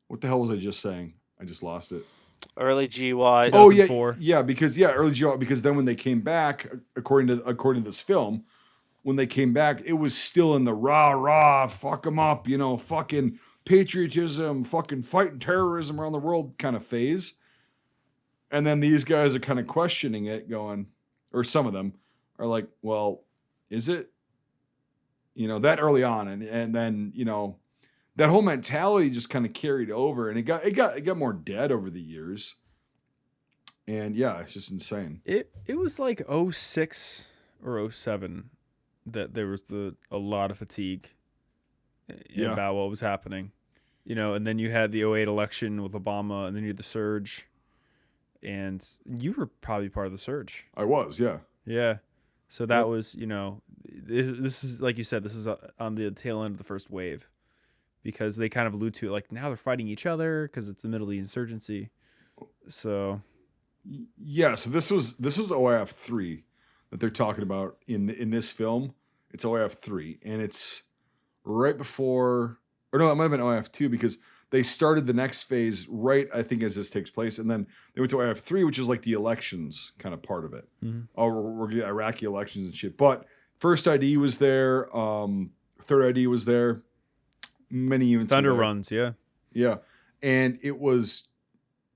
What the hell was I just saying? I just lost it. Early GY. Oh yeah, because early GY. Because then when they came back, according to this film, when they came back, it was still in the rah, fuck them up, fucking patriotism, fucking fighting terrorism around the world kind of phase. And then these guys are kind of questioning it, going, or some of them are like, well, is it? that early on, and then that whole mentality just kind of carried over, and it got more dead over the years. And yeah, it's just insane. It was like 06 or 07 that there was a lot of fatigue about what was happening. And then you had the 08 election with Obama, and then you had the surge. And you were probably part of the surge. I was, yeah. Yeah. So that was, this is, like you said, this is on the tail end of the first wave. Because they kind of allude to it, like, now they're fighting each other because it's the middle of the insurgency. So... Yeah, so this was OIF 3 that they're talking about in this film. It's OIF 3, and it's right before, or no, it might have been OIF 2 because they started the next phase right, I think, as this takes place, and then they went to OIF 3, which is like the elections kind of part of it. Mm-hmm. Oh, we're getting Iraqi elections and shit. But first ID was there, third ID was there, many units. Thunder runs, yeah, and it was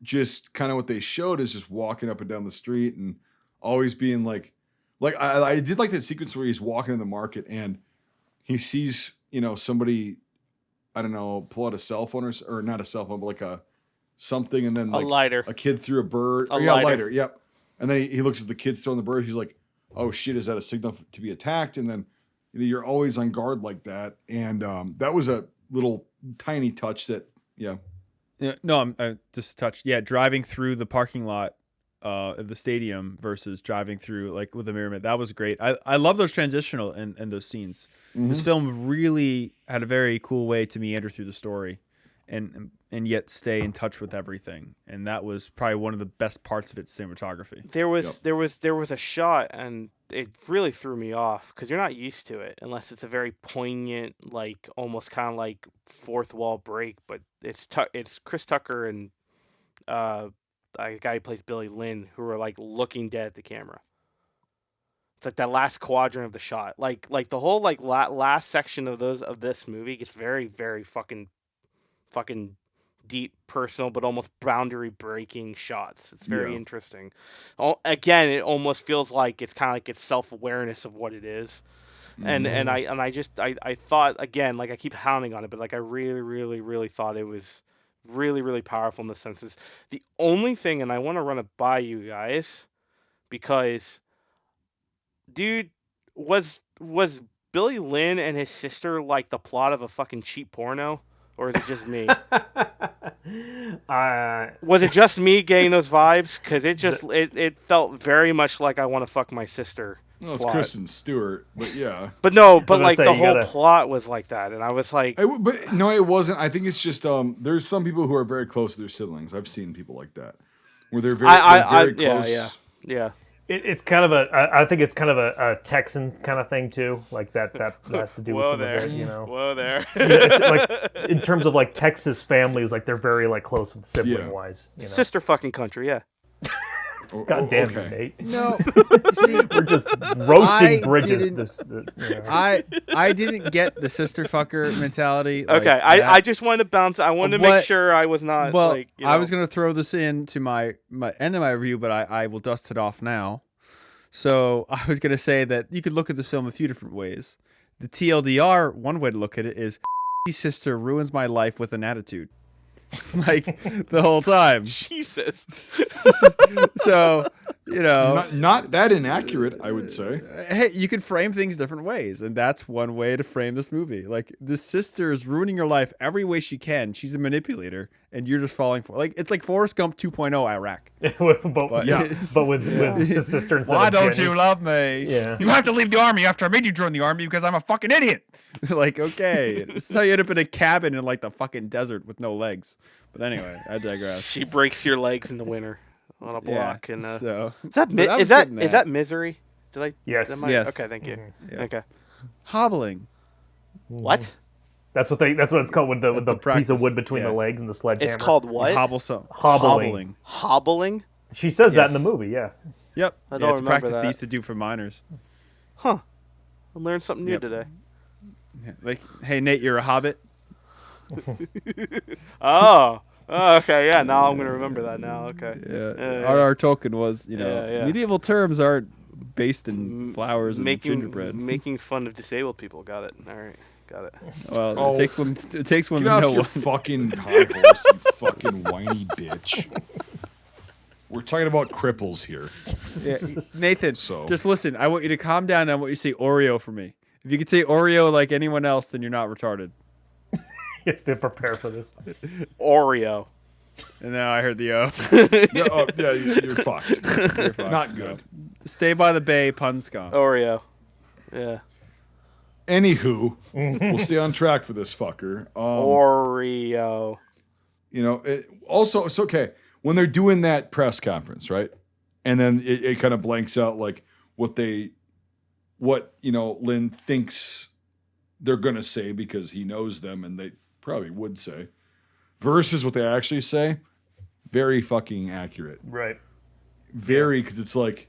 just kind of what they showed is just walking up and down the street and always being like I did like that sequence where he's walking in the market and he sees, somebody, I don't know, pull out a cell phone or not a cell phone, but like a something. And then like a lighter, a kid threw a bird. A lighter. Yep. And then he looks at the kids throwing the bird. He's like, oh shit, is that a signal to be attacked? And then, you're always on guard like that. And that was a little tiny touch that, yeah. Yeah, no, I'm just touched. Yeah, driving through the parking lot of the stadium versus driving through like with the mirror. That was great. I love those transitional and those scenes. Mm-hmm. This film really had a very cool way to meander through the story, and yet stay in touch with everything. And that was probably one of the best parts of its cinematography. There was a shot, and it really threw me off because you're not used to it unless it's a very poignant, like almost kind of like fourth wall break. But it's Chris Tucker and a guy who plays Billy Lynn who are like looking dead at the camera. It's like that last quadrant of the shot, like the whole like last section of this movie gets very, very fucking deep, personal, but almost boundary breaking shots. It's very interesting. Again, it almost feels like it's kind of like it's self-awareness of what it is. And I thought, again, like I keep hounding on it, but like I really, really, really thought it was really, really powerful in the senses. The only thing, and I want to run it by you guys, because dude, was Billy Lynn and his sister like the plot of a fucking cheap porno? Or is it just me? Was it just me getting those vibes? Because it felt very much like I want to fuck my sister. No, it's Kristen Stewart, but yeah. But no, like the whole plot was like that, and I was like, but no, it wasn't. I think it's just there's some people who are very close to their siblings. I've seen people like that where they're very close. Yeah. It's kind of I think it's kind of a Texan kind of thing too, like that has to do with some of it, Whoa there. It's like in terms of like Texas families, like they're very like close with sibling wise. Sister fucking country, yeah. God damn it, Nate. No, see, we're just roasting bridges. I didn't get the sister fucker mentality. Okay, I just wanted to bounce. I wanted to make sure I was not. Well, I was going to throw this in to my end of my review, but I will dust it off now. So I was going to say that you could look at this film a few different ways. The TLDR, one way to look at it is, sister ruins my life with an attitude. Like the whole time. Jesus. So, not that inaccurate, I would say. Hey, you could frame things different ways, and that's one way to frame this movie. Like this sister is ruining your life every way she can. She's a manipulator, and you're just falling for. Like it's like Forrest Gump 2.0 Iraq. but with his sister instead. Why don't you love me? Yeah. You have to leave the army after I made you join the army because I'm a fucking idiot. Like, okay, this is how you end up in a cabin in like the fucking desert with no legs. But anyway, I digress. She breaks your legs in the winter on a block, and so is that Misery? Did I? Yes. Yes. Okay, thank you. Mm-hmm. Yeah. Okay. Hobbling. What? That's what it's called with the piece of wood between the legs and the sledgehammer. It's called what? Hobbling. Hobbling. She says that in the movie. Yeah. Yep. I don't it's a remember practice that. they used to do for minors. Huh. I learned something new today. Yeah. Like, hey Nate, you're a hobbit. Oh, okay, yeah. Now I'm gonna remember that. Now, okay. Yeah. R.R. Tolkien was, medieval terms aren't based in flowers and gingerbread. Making fun of disabled people. Got it. All right. Got it. Well, it takes one. It takes one Get to off know your one. fucking high horse, you fucking whiny bitch. We're talking about cripples here. Yeah, Nathan, So- just listen. I want you to calm down. And I want you to say Oreo for me. If you could say Oreo like anyone else, then you're not retarded. You have to prepare for this. Oreo. And now I heard the O. Yeah, you're fucked. You're fucked. Not good. Stay by the bay, pun's gone. Oreo. Yeah. Anywho, we'll stay on track for this fucker. Oreo. You know, also, it's okay. When they're doing that press conference, right? And then it kind of blanks out like what Lynn thinks they're going to say because he knows them and they probably would say versus what they actually say. Very fucking accurate. Right. Very, because it's like,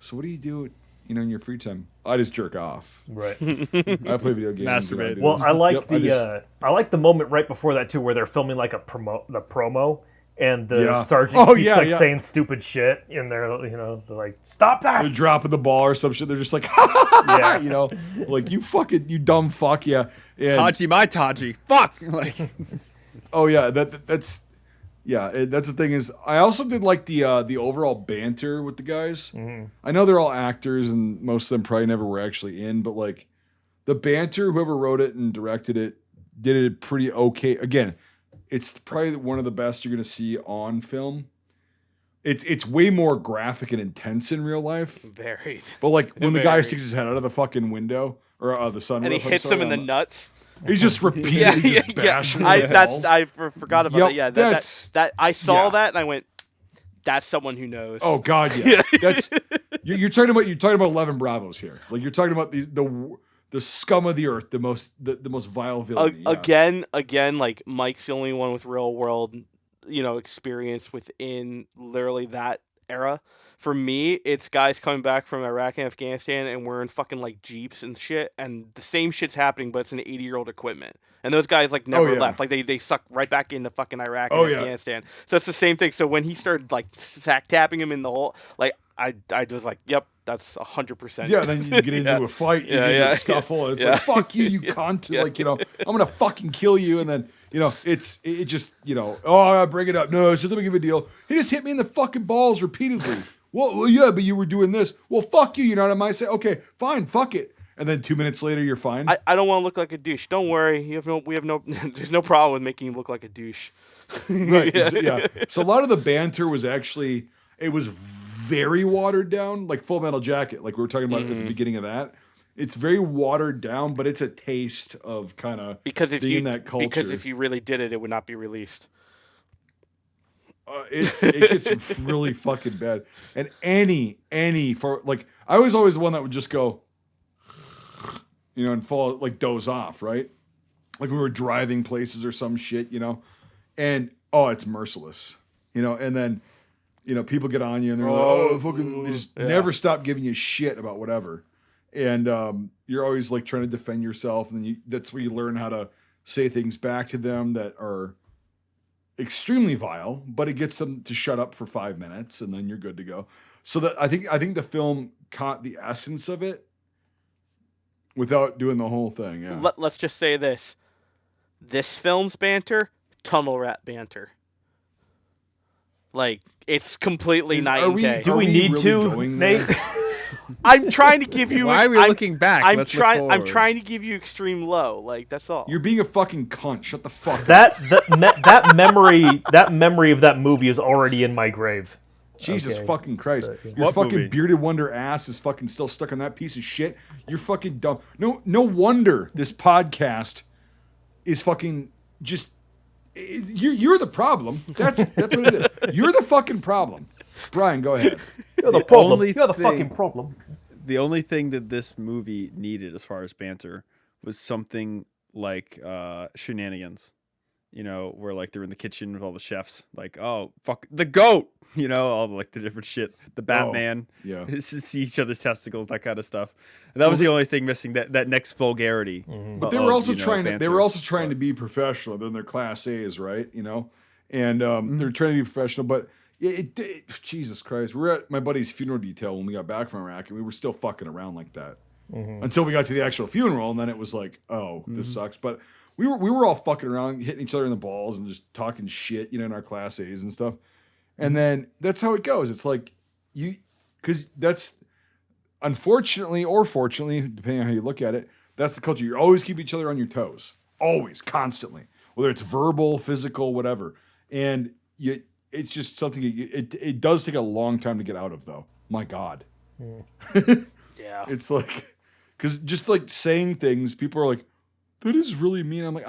so what do you do, in your free time? I just jerk off. Right. I play video games. Masturbate. Well, I like Yep, I like the moment right before that too, where they're filming like the promo, and the Yeah. sergeant Oh, keeps yeah. saying stupid shit, and they're they're like, "Stop They're that!" dropping the ball or some shit. They're just like, Yeah. like you dumb fuck, yeah. And, Taji, my Taji. Fuck. Like, oh yeah, that's the thing is, I also did like the overall banter with the guys. Mm-hmm. I know they're all actors and most of them probably never were actually in, but like the banter, whoever wrote it and directed it did it pretty okay. Again, it's probably one of the best you're gonna see on film. It's way more graphic and intense in real life. Very. But like when the guy Very. sticks his head out of the fucking window or the sunroof, And he hits him in the nuts. He's just repeatedly just bashing him in the balls. I forgot about Yep, that. Yeah, that's- that I saw yeah. that and I went, that's someone who knows. Oh God, yeah. That's you're talking about 11 Bravos here. Like you're talking about the scum of the earth, the most vile villain. Again, like Mike's the only one with real world, experience within literally that era. For me, it's guys coming back from Iraq and Afghanistan and we're in fucking like Jeeps and shit, and the same shit's happening, but it's an 80-year-old equipment. And those guys like never yeah. left. Like they suck right back into fucking Iraq and Oh, yeah. Afghanistan. So it's the same thing. So when he started like sack tapping him in the hole, like I was like, yep, that's 100%. Yeah, then you get into a fight, you get into a scuffle, and it's like, fuck you, you cunt. Like, I'm gonna fucking kill you, and then it just I bring it up. No, it's not that big of a deal. He just hit me in the fucking balls repeatedly. Well, yeah, but you were doing this. Well, fuck you, you're not on my side. Okay, fine, fuck it. And then 2 minutes later, you're fine. I don't want to look like a douche. Don't worry. We have no there's no problem with making you look like a douche. Right. Yeah. So a lot of the banter was actually, it was very watered down, like Full Metal Jacket, like we were talking about at the beginning of that. It's very watered down, but it's a taste of kind of being that culture. Because if you really did it, it would not be released. It gets really fucking bad. And I was always the one that would just go, and fall, like doze off, right? Like we were driving places or some shit, and it's merciless, and then, people get on you and they're fucking, they just never stop giving you shit about whatever. And you're always like trying to defend yourself. And then that's where you learn how to say things back to them that are extremely vile, but it gets them to shut up for 5 minutes and then you're good to go. So that I think the film caught the essence of it without doing the whole thing. Yeah. Let's just say this. This film's banter, tunnel rat banter. Like, it's completely night and day. Do we need to, Nate? I'm trying to give you. Why are we looking back? I'm Let's look trying. I'm forward. trying to give you extreme low. Like that's all. You're being a fucking cunt. Shut the fuck up. That memory of that movie is already in my grave. Jesus Okay. fucking Christ. So, yeah. Your What fucking movie? bearded wonder ass is fucking still stuck on that piece of shit. You're fucking dumb. No wonder this podcast is fucking just. You're the problem. That's what it is. You're the fucking problem. Brian, go ahead. You're the The problem. only You're the thing- fucking problem. The only thing that this movie needed as far as banter was something like shenanigans. Where like they're in the kitchen with all the chefs, like, oh fuck the goat, all the, like the different shit, the Batman, yeah. see each other's testicles, that kind of stuff. And that was the only thing missing, that next vulgarity. But they were also trying to. They banter. were also trying to be professional. Then they're class A's, right? And they're trying to be professional. But Jesus Christ. We were at my buddy's funeral detail when we got back from Iraq, and we were still fucking around like that until we got to the actual funeral, and then it was like, oh, this sucks. But we were all fucking around, hitting each other in the balls and just talking shit, in our Class A's and stuff. And then that's how it goes. It's like because that's unfortunately or fortunately, depending on how you look at it, that's the culture. You always keep each other on your toes, always, constantly, whether it's verbal, physical, whatever. And it's just something. It does take a long time to get out of, though. My God. Yeah. It's like, because just like saying things, people are like, that is really mean. I'm like,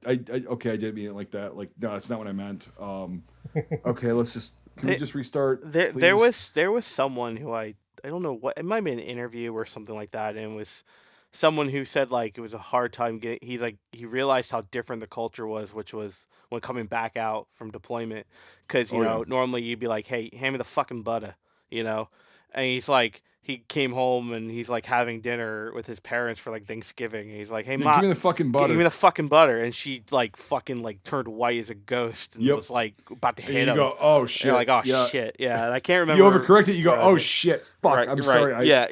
okay, I didn't mean it like that. Like, no, that's not what I meant. Okay, can we just restart? There was someone who I don't know what, it might be an interview or something like that, and it was someone who said like it was a hard time getting. He's like, he realized how different the culture was, which was when coming back out from deployment, because normally you'd be like, hey, hand me the fucking butter, and he's like, he came home and he's like having dinner with his parents for like Thanksgiving. And he's like, hey, give me the fucking butter. Give me the fucking butter. And she like fucking like turned white as a ghost and was like about to hit him. You go, oh shit. And you're like, oh shit. Yeah. And I can't remember. You overcorrect it. You go, oh shit. Fuck. Right, I'm sorry. Yeah.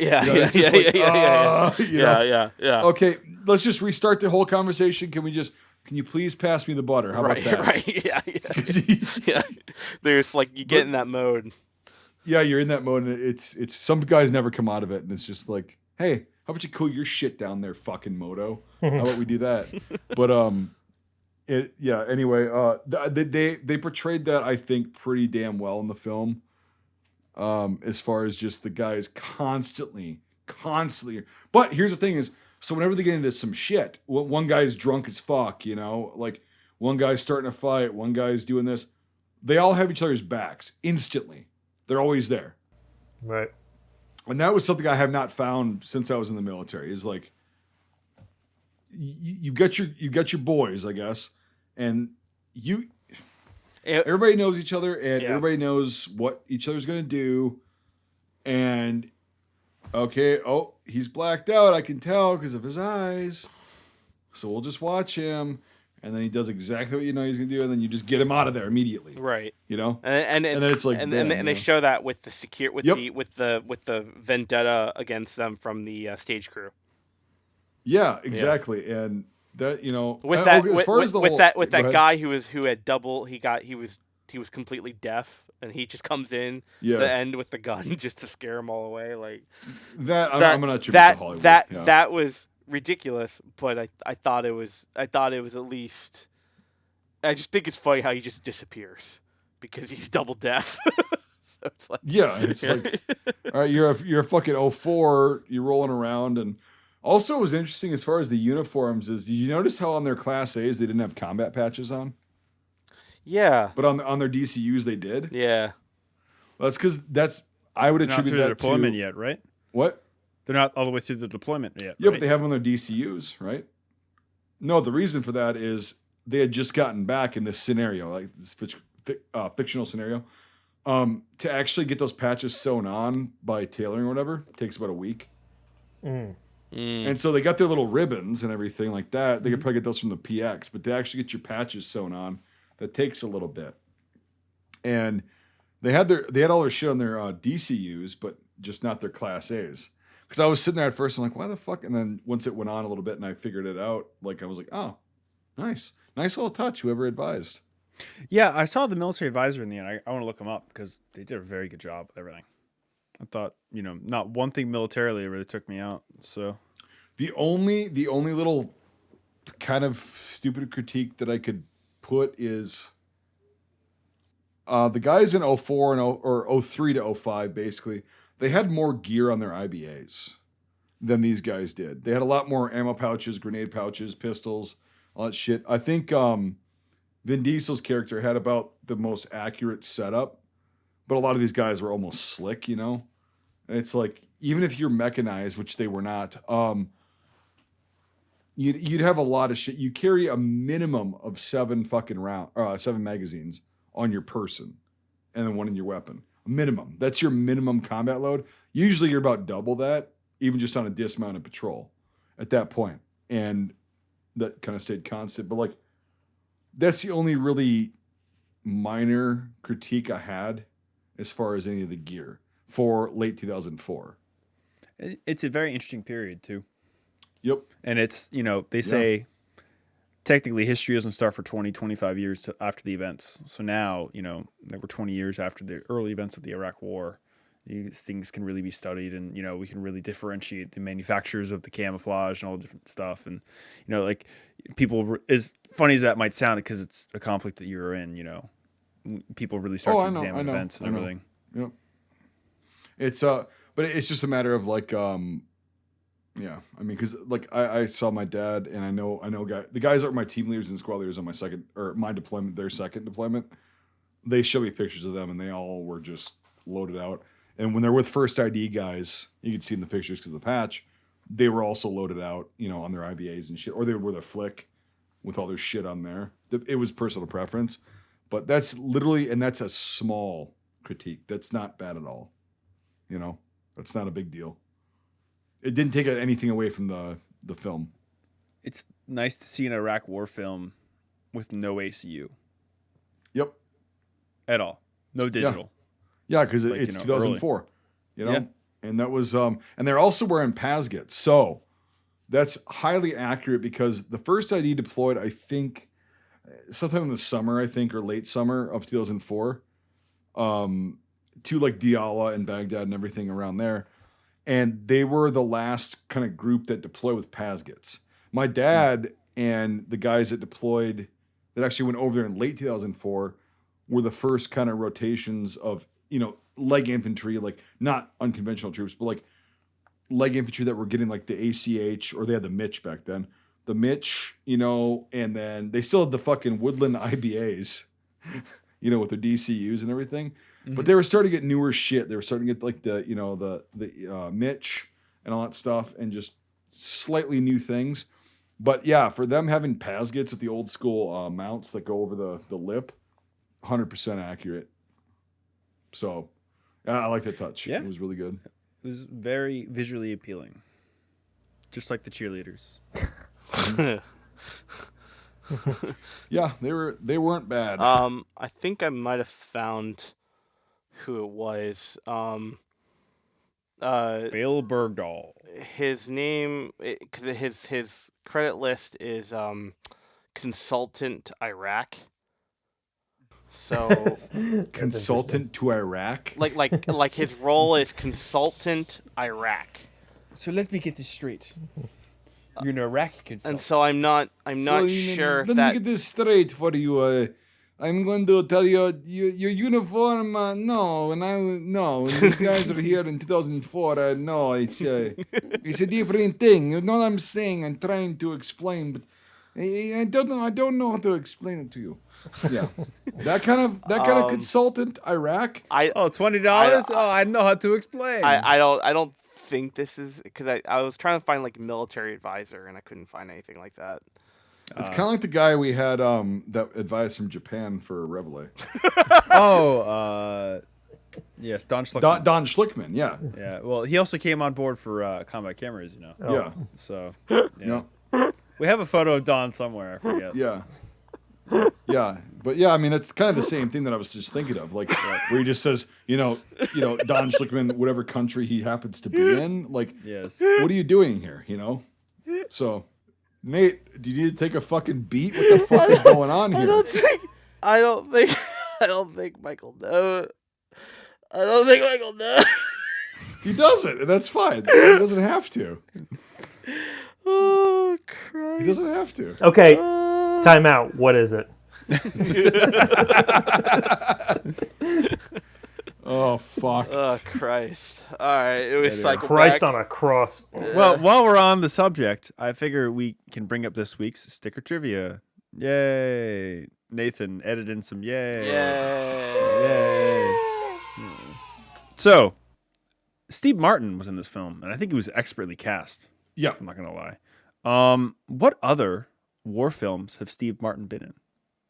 Okay, let's just restart the whole conversation. Can you please pass me the butter? How about that? Right. Yeah. There's like, you get in that mode. Yeah, you're in that mode, and it's some guys never come out of it, and it's just like, hey, how about you cool your shit down there, fucking moto? How about we do that? But anyway, they portrayed that, I think, pretty damn well in the film. As far as just the guys constantly. But here's the thing is, so whenever they get into some shit, one guy's drunk as fuck, like one guy's starting a fight, one guy's doing this, they all have each other's backs instantly. They're always there. Right. And that was something I have not found since I was in the military. Is like you got your boys, I guess, and everybody knows each other, and everybody knows what each other's gonna do. And okay, he's blacked out. I can tell because of his eyes. So we'll just watch him. And then he does exactly what you know he's gonna do, and then you just get him out of there immediately. Right. And then it's like, and they show that with the with the vendetta against them from the stage crew. Yeah, exactly. Yeah. And that with that guy who was completely deaf, and he just comes in the end with the gun just to scare them all away. Like I'm gonna attribute to Hollywood. That was ridiculous, but I thought it was at least. I just think it's funny how he just disappears because he's double deaf. So it's like, it's like, all right, you're a fucking 04, you're rolling around. And also, it was interesting as far as the uniforms is. Did you notice how on their Class A's they didn't have combat patches on? Yeah, but on their DCUs they did. Yeah, well, that's because I would attribute that to deployment yet, right? What? They're not all the way through the deployment yet. Yeah, right? But they have them on their DCUs, right? No, the reason for that is they had just gotten back in this scenario, like this fictional scenario, to actually get those patches sewn on by tailoring or whatever takes about a week. And so they got their little ribbons and everything like that. They could probably get those from the PX, but to actually get your patches sewn on, that takes a little bit. And they had all their shit on their DCUs, but just not their Class A's. Because I was sitting there at first, I'm like, why the fuck? And then once it went on a little bit and I figured it out, like I was like, oh, nice little touch. Whoever advised. Yeah, I saw the military advisor in the end. I want to look them up because they did a very good job with everything. I thought, not one thing militarily really took me out. So the only little kind of stupid critique that I could put is the guys in 04 or 03 to 05 basically. They had more gear on their IBAs than these guys did. They had a lot more ammo pouches, grenade pouches, pistols, all that shit. I think Vin Diesel's character had about the most accurate setup, but a lot of these guys were almost slick, And it's like, even if you're mechanized, which they were not, you'd have a lot of shit. You carry a minimum of 7 magazines on your person, and then 1 in your weapon. Minimum. That's your minimum combat load. Usually you're about double that, even just on a dismounted patrol at that point. And that kind of stayed constant. But like, that's the only really minor critique I had as far as any of the gear for late 2004. It's a very interesting period too. Yep. And it's, they say technically history doesn't start for 20, 25 years after the events. So now, that we're 20 years after the early events of the Iraq War. These things can really be studied, and we can really differentiate the manufacturers of the camouflage and all the different stuff. And like people, as funny as that might sound, because it's a conflict that you're in, people really start to examine events and everything. Yep. It's but it's just a matter of like yeah, I mean, because like I saw my dad, and I know the guys that were my team leaders and squad leaders on my deployment, their second deployment. They showed me pictures of them, and they all were just loaded out. And when they're with first ID guys, you can see in the pictures because of the patch, they were also loaded out, on their IBAs and shit, or they were with a flick with all their shit on there. It was personal preference, but that's literally, and that's a small critique. That's not bad at all. That's not a big deal. It didn't take anything away from the film. It's nice to see an Iraq War film with no ACU. Yep. At all. No digital. Yeah, because it's 2004. early. And that was and they're also wearing Pasgets. So that's highly accurate because the first ID deployed, I think, sometime in the summer, or late summer of 2004, to like Diyala and Baghdad and everything around there. And they were the last kind of group that deployed with Pasgets. My dad and the guys that deployed, that actually went over there in late 2004, were the first kind of rotations of, leg infantry, like not unconventional troops, but like leg infantry that were getting like the ACH, or they had the Mitch back then. The Mitch, and then they still had the fucking Woodland IBAs, with their DCUs and everything. Mm-hmm. But they were starting to get newer shit. They were starting to get like the Mitch and all that stuff, and just slightly new things. But yeah, for them having Pasgets with the old school mounts that go over the lip, 100% accurate. So, yeah, I like that touch. Yeah. It was really good. It was very visually appealing. Just like the cheerleaders. Yeah, they weren't bad. I think I might have found who it was. Bill Bergdahl. His name, because his credit list is consultant Iraq. So consultant to Iraq. Like his role is consultant Iraq. So let me get this straight. You're an Iraqi consultant. And so I'm not sure if let that. me get this straight for you. I'm going to tell you your uniform. No, and these guys are here in 2004. No, it's a different thing. You know what I'm saying? I'm trying to explain, but I don't know. I don't know how to explain it to you. Yeah, that kind of consultant Iraq. $20. I know how to explain. I don't think this is, because I was trying to find like military advisor and I couldn't find anything like that. It's kind of like the guy we had that advice from Japan for Reveille. Yes, Don Schlickman. Don Schlickman, yeah. Yeah, well, he also came on board for combat cameras, Yeah. So, Yeah. we have a photo of Don somewhere, I forget. Yeah. Yeah, but yeah, I mean, it's kind of the same thing that I was just thinking of, like where he just says, Don Schlickman, whatever country he happens to be in, like, yes. What are you doing here, So, Nate, do you need to take a fucking beat? What the fuck is going on here? I don't think Michael knows. I don't think Michael knows. He doesn't, and that's fine. He doesn't have to. Oh, Christ. He doesn't have to. Okay, time out. What is it? Oh, fuck. Oh, Christ. All right, it was cycle Christ back. on a cross. Well, while we're on the subject, I figure we can bring up this week's sticker trivia. Yay. Nathan edited in some yay. Yay. So, Steve Martin was in this film, and I think he was expertly cast. Yeah. I'm not going to lie. What other war films have Steve Martin been in?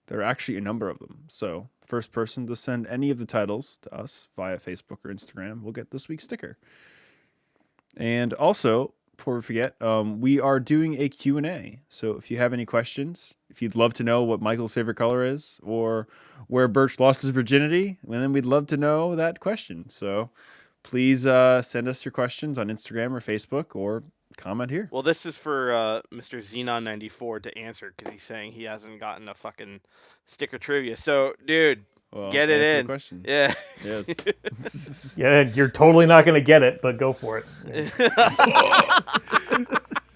There are actually a number of them. So, the first person to send any of the titles to us via Facebook or Instagram will get this week's sticker. And also, before we forget, we are doing a Q&A. So if you have any questions, if you'd love to know what Michael's favorite color is, or where Birch lost his virginity, well, then we'd love to know that question. So please send us your questions on Instagram or Facebook, or comment here. Well, this is for Mr. Xenon94 to answer because he's saying he hasn't gotten a fucking sticker trivia. So, dude, Well, get it answer the in. question. Yeah. Yes. Yeah, you're totally not going to get it, but go for it.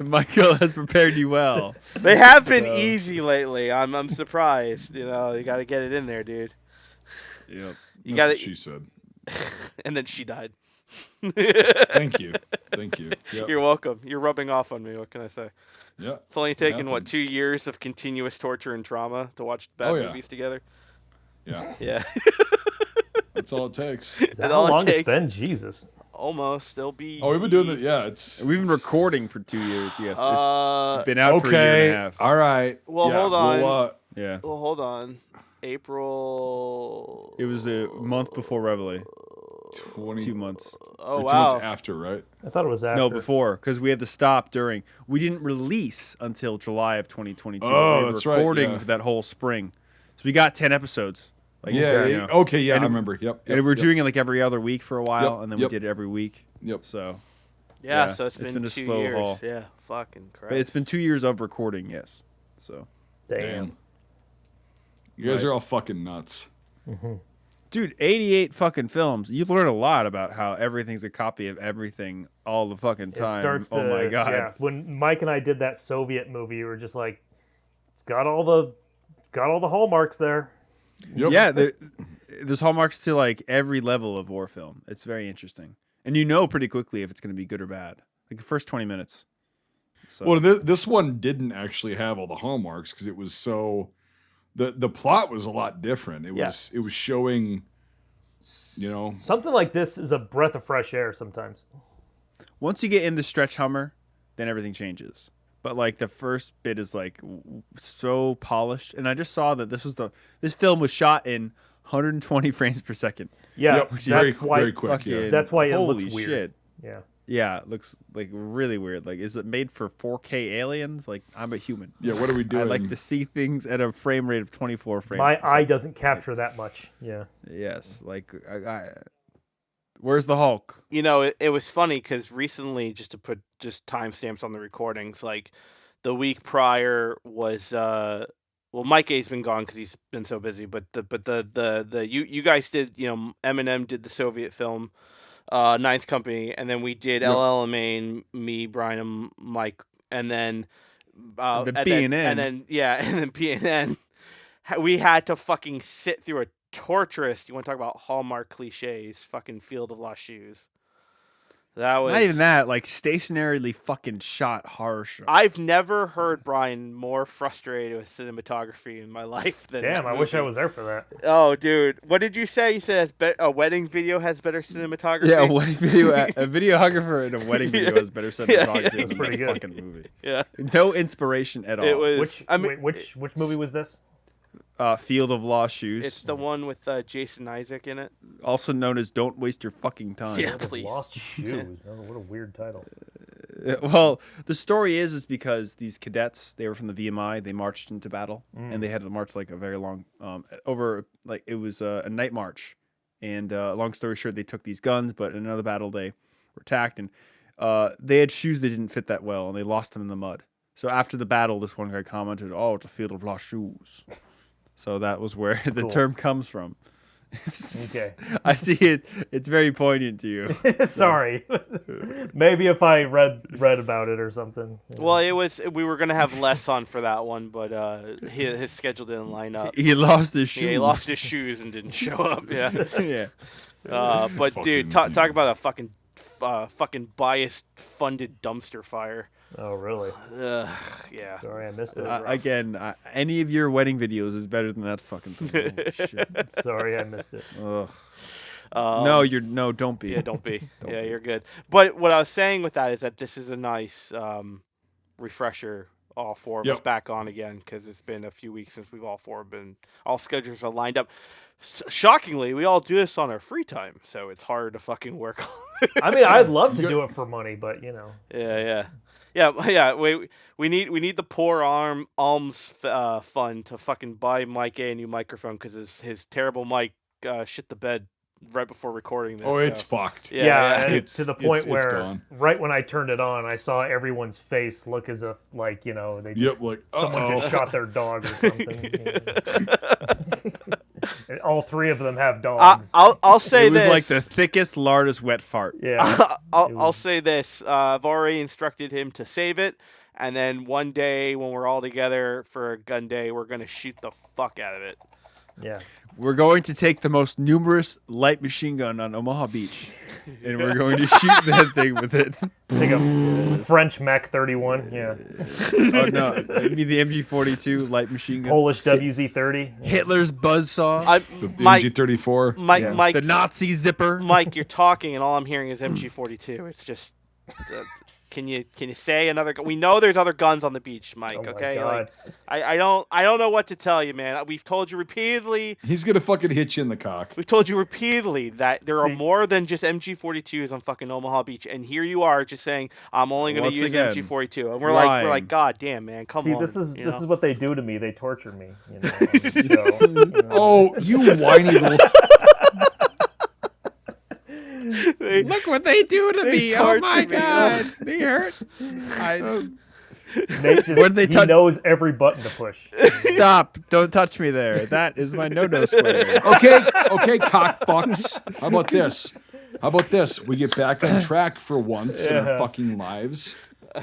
Michael has prepared you well. They have been So- easy lately. I'm surprised. You know, you got to get it in there, dude. Yep. You That's got what to. she said. And then she died. Thank you. Yep. You're welcome. You're rubbing off on me. What can I say? Yeah. It's only taken what happens. 2 years of continuous torture and trauma to watch bad Oh, yeah. movies together. Yeah. Yeah. That's all it takes. Is that And how all it long it's takes- been? Jesus. Almost. It'll be. Oh, we've been doing it. Yeah, it's We've been recording for 2 years. Yes, Uh, it's been out for a year okay. and a half. All right. Well, Yeah, hold on. Yeah, well, hold on. April. it was a month before Reveille. 20, 2 months. Oh, or 2 wow. months after, right? I thought it was after. No, before, because we had to stop during. We didn't release until July of 2022. Oh, we were that's right, recording yeah. for that whole spring. So we got 10 episodes. Like, Yeah. you know. Okay. Yeah, And I it- remember. Yep. And we were doing it like every other week for a while, Yep, and then yep. we did it every week. Yep. So, Yeah, yeah, so it's been a 2 slow years. haul. Yeah, fucking Christ. But it's been 2 years of recording, yes. So, Damn. You guys Right. are all fucking nuts. dude, 88 fucking films. You learn a lot about how everything's a copy of everything all the fucking It time. starts Oh my god. Yeah, when Mike and I did that Soviet movie, we were just like, it's got all the hallmarks there. Yep. Yeah, there's hallmarks to like every level of war film. It's very interesting, and you know pretty quickly if it's going to be good or bad. Like the first 20 minutes. So, Well, this one didn't actually have all the hallmarks because it was so. The plot was a lot different. It Yeah. was showing, you know. Something like this is a breath of fresh air sometimes. once you get in the stretch Hummer, then everything changes. But like the first bit is like so polished, and I just saw that this film was shot in 120 frames per second. Yeah, Yep, that's very why. very quick. Yeah. Fucking That's why it holy looks weird. shit. Yeah. Yeah, it looks like really weird. Like, is it made for 4K aliens? Like, I'm a human. Yeah. What are we I doing? like to see things at a frame rate of 24 frames. My per eye second. doesn't capture that much. Yeah. Yes, like, where's the Hulk? You know, it was funny because recently, just to put just timestamps on the recordings, like the week prior was well, Mike A's been gone because he's been so busy, but you guys did, you know, Eminem did the Soviet film, Ninth Company, and then we did Yep. LL me, Brian, and Mike, and then The and P&N. and then and then P&N. We had to fucking sit through a torturous. You want to talk about Hallmark cliches? Fucking Field of Lost Shoes. That was Not even that, like stationarily fucking shot horror show. I've never heard Brian more frustrated with cinematography in my life than Damn, that I wish I movie. was there for that. Oh, dude, what did you say? You said a wedding video has better cinematography. Yeah, a wedding video, a videographer in a wedding video has better cinematography yeah. than Pretty the good. fucking movie. Yeah. No inspiration at all. It was. Which I mean, which movie was this? Field of Lost Shoes, it's the one with Jason Isaac in it. also known as Don't Waste Your Fucking Time. Yeah, please. Lost Shoes. Oh, what a weird title. Well, the story is because these cadets, they were from the VMI, they marched into battle, and they had to march like a very long, over, like it was a night march. And long story short, they took these guns, but in another battle they were attacked, and they had shoes that didn't fit that well, and they lost them in the mud. So after the battle, this one guy commented, "Oh, it's a field of lost shoes." So that was where the Cool. term comes from. Okay. I see it. It's very poignant to you. Sorry. Maybe if I read about it or something. Well, it was. We were gonna have Les on for that one, but his schedule didn't line up. He lost his shoes. Yeah, he lost his shoes and didn't show up. Yeah. Yeah. But dude, Fucking talk about a fucking biased funded dumpster fire. Oh, really? Yeah. Sorry, I missed it. Again, any of your wedding videos is better than that fucking thing. Holy shit. Sorry, I missed it. Ugh. Um, don't be. Yeah, don't be. Don't Yeah, be. you're good. But what I was saying with that is that this is a nice refresher all four of Yep. us back on again because it's been a few weeks since we've all schedules are lined up. Shockingly, we all do this on our free time, so it's hard to fucking work on. I mean, I'd love to do it for money, but you know. Yeah. We need the poor alms fund to fucking buy Mike a new microphone because his terrible mic shit the bed right before recording this. Oh, it's so. fucked. Yeah, and It's to the point it's where gone. right when I turned it on, I saw everyone's face look as if like they just, like someone just shot their dog or something. And all three of them have dogs. I'll say It was this. like the thickest, lardest wet fart. Yeah. I'll say this. I've already instructed him to save it, and then one day when we're all together for a gun day, we're gonna shoot the fuck out of it. Yeah. We're going to take the most numerous light machine gun on Omaha Beach, and we're going to shoot that thing with it. Take a French Mach 31. Yeah. Oh no, it'd be the MG42 light machine gun. Polish WZ-30. Hitler's buzzsaw. The Mike, MG34. Mike, The Nazi zipper. Mike, you're talking, and all I'm hearing is MG42. It's just, can you say another? We know there's other guns on the beach, Mike. Oh my okay, God. like I don't know what to tell you, man. We've told you repeatedly. He's gonna fucking hit you in the cock. We've told you repeatedly that there are more than just MG42s on fucking Omaha Beach, and here you are just saying I'm only going to Once use again, MG42, and we're lying. like, God damn, man, come See, on. this is you know? what they do to me. They torture me. On the show, Oh, you whiny little. Look what they do to me! Oh torture my me. God, they hurt. Nate just, What did they he touch? knows every button to push. Stop! Don't touch me there. That is my no square. Okay, cockfucks. How about this? We get back on track for once in our fucking lives.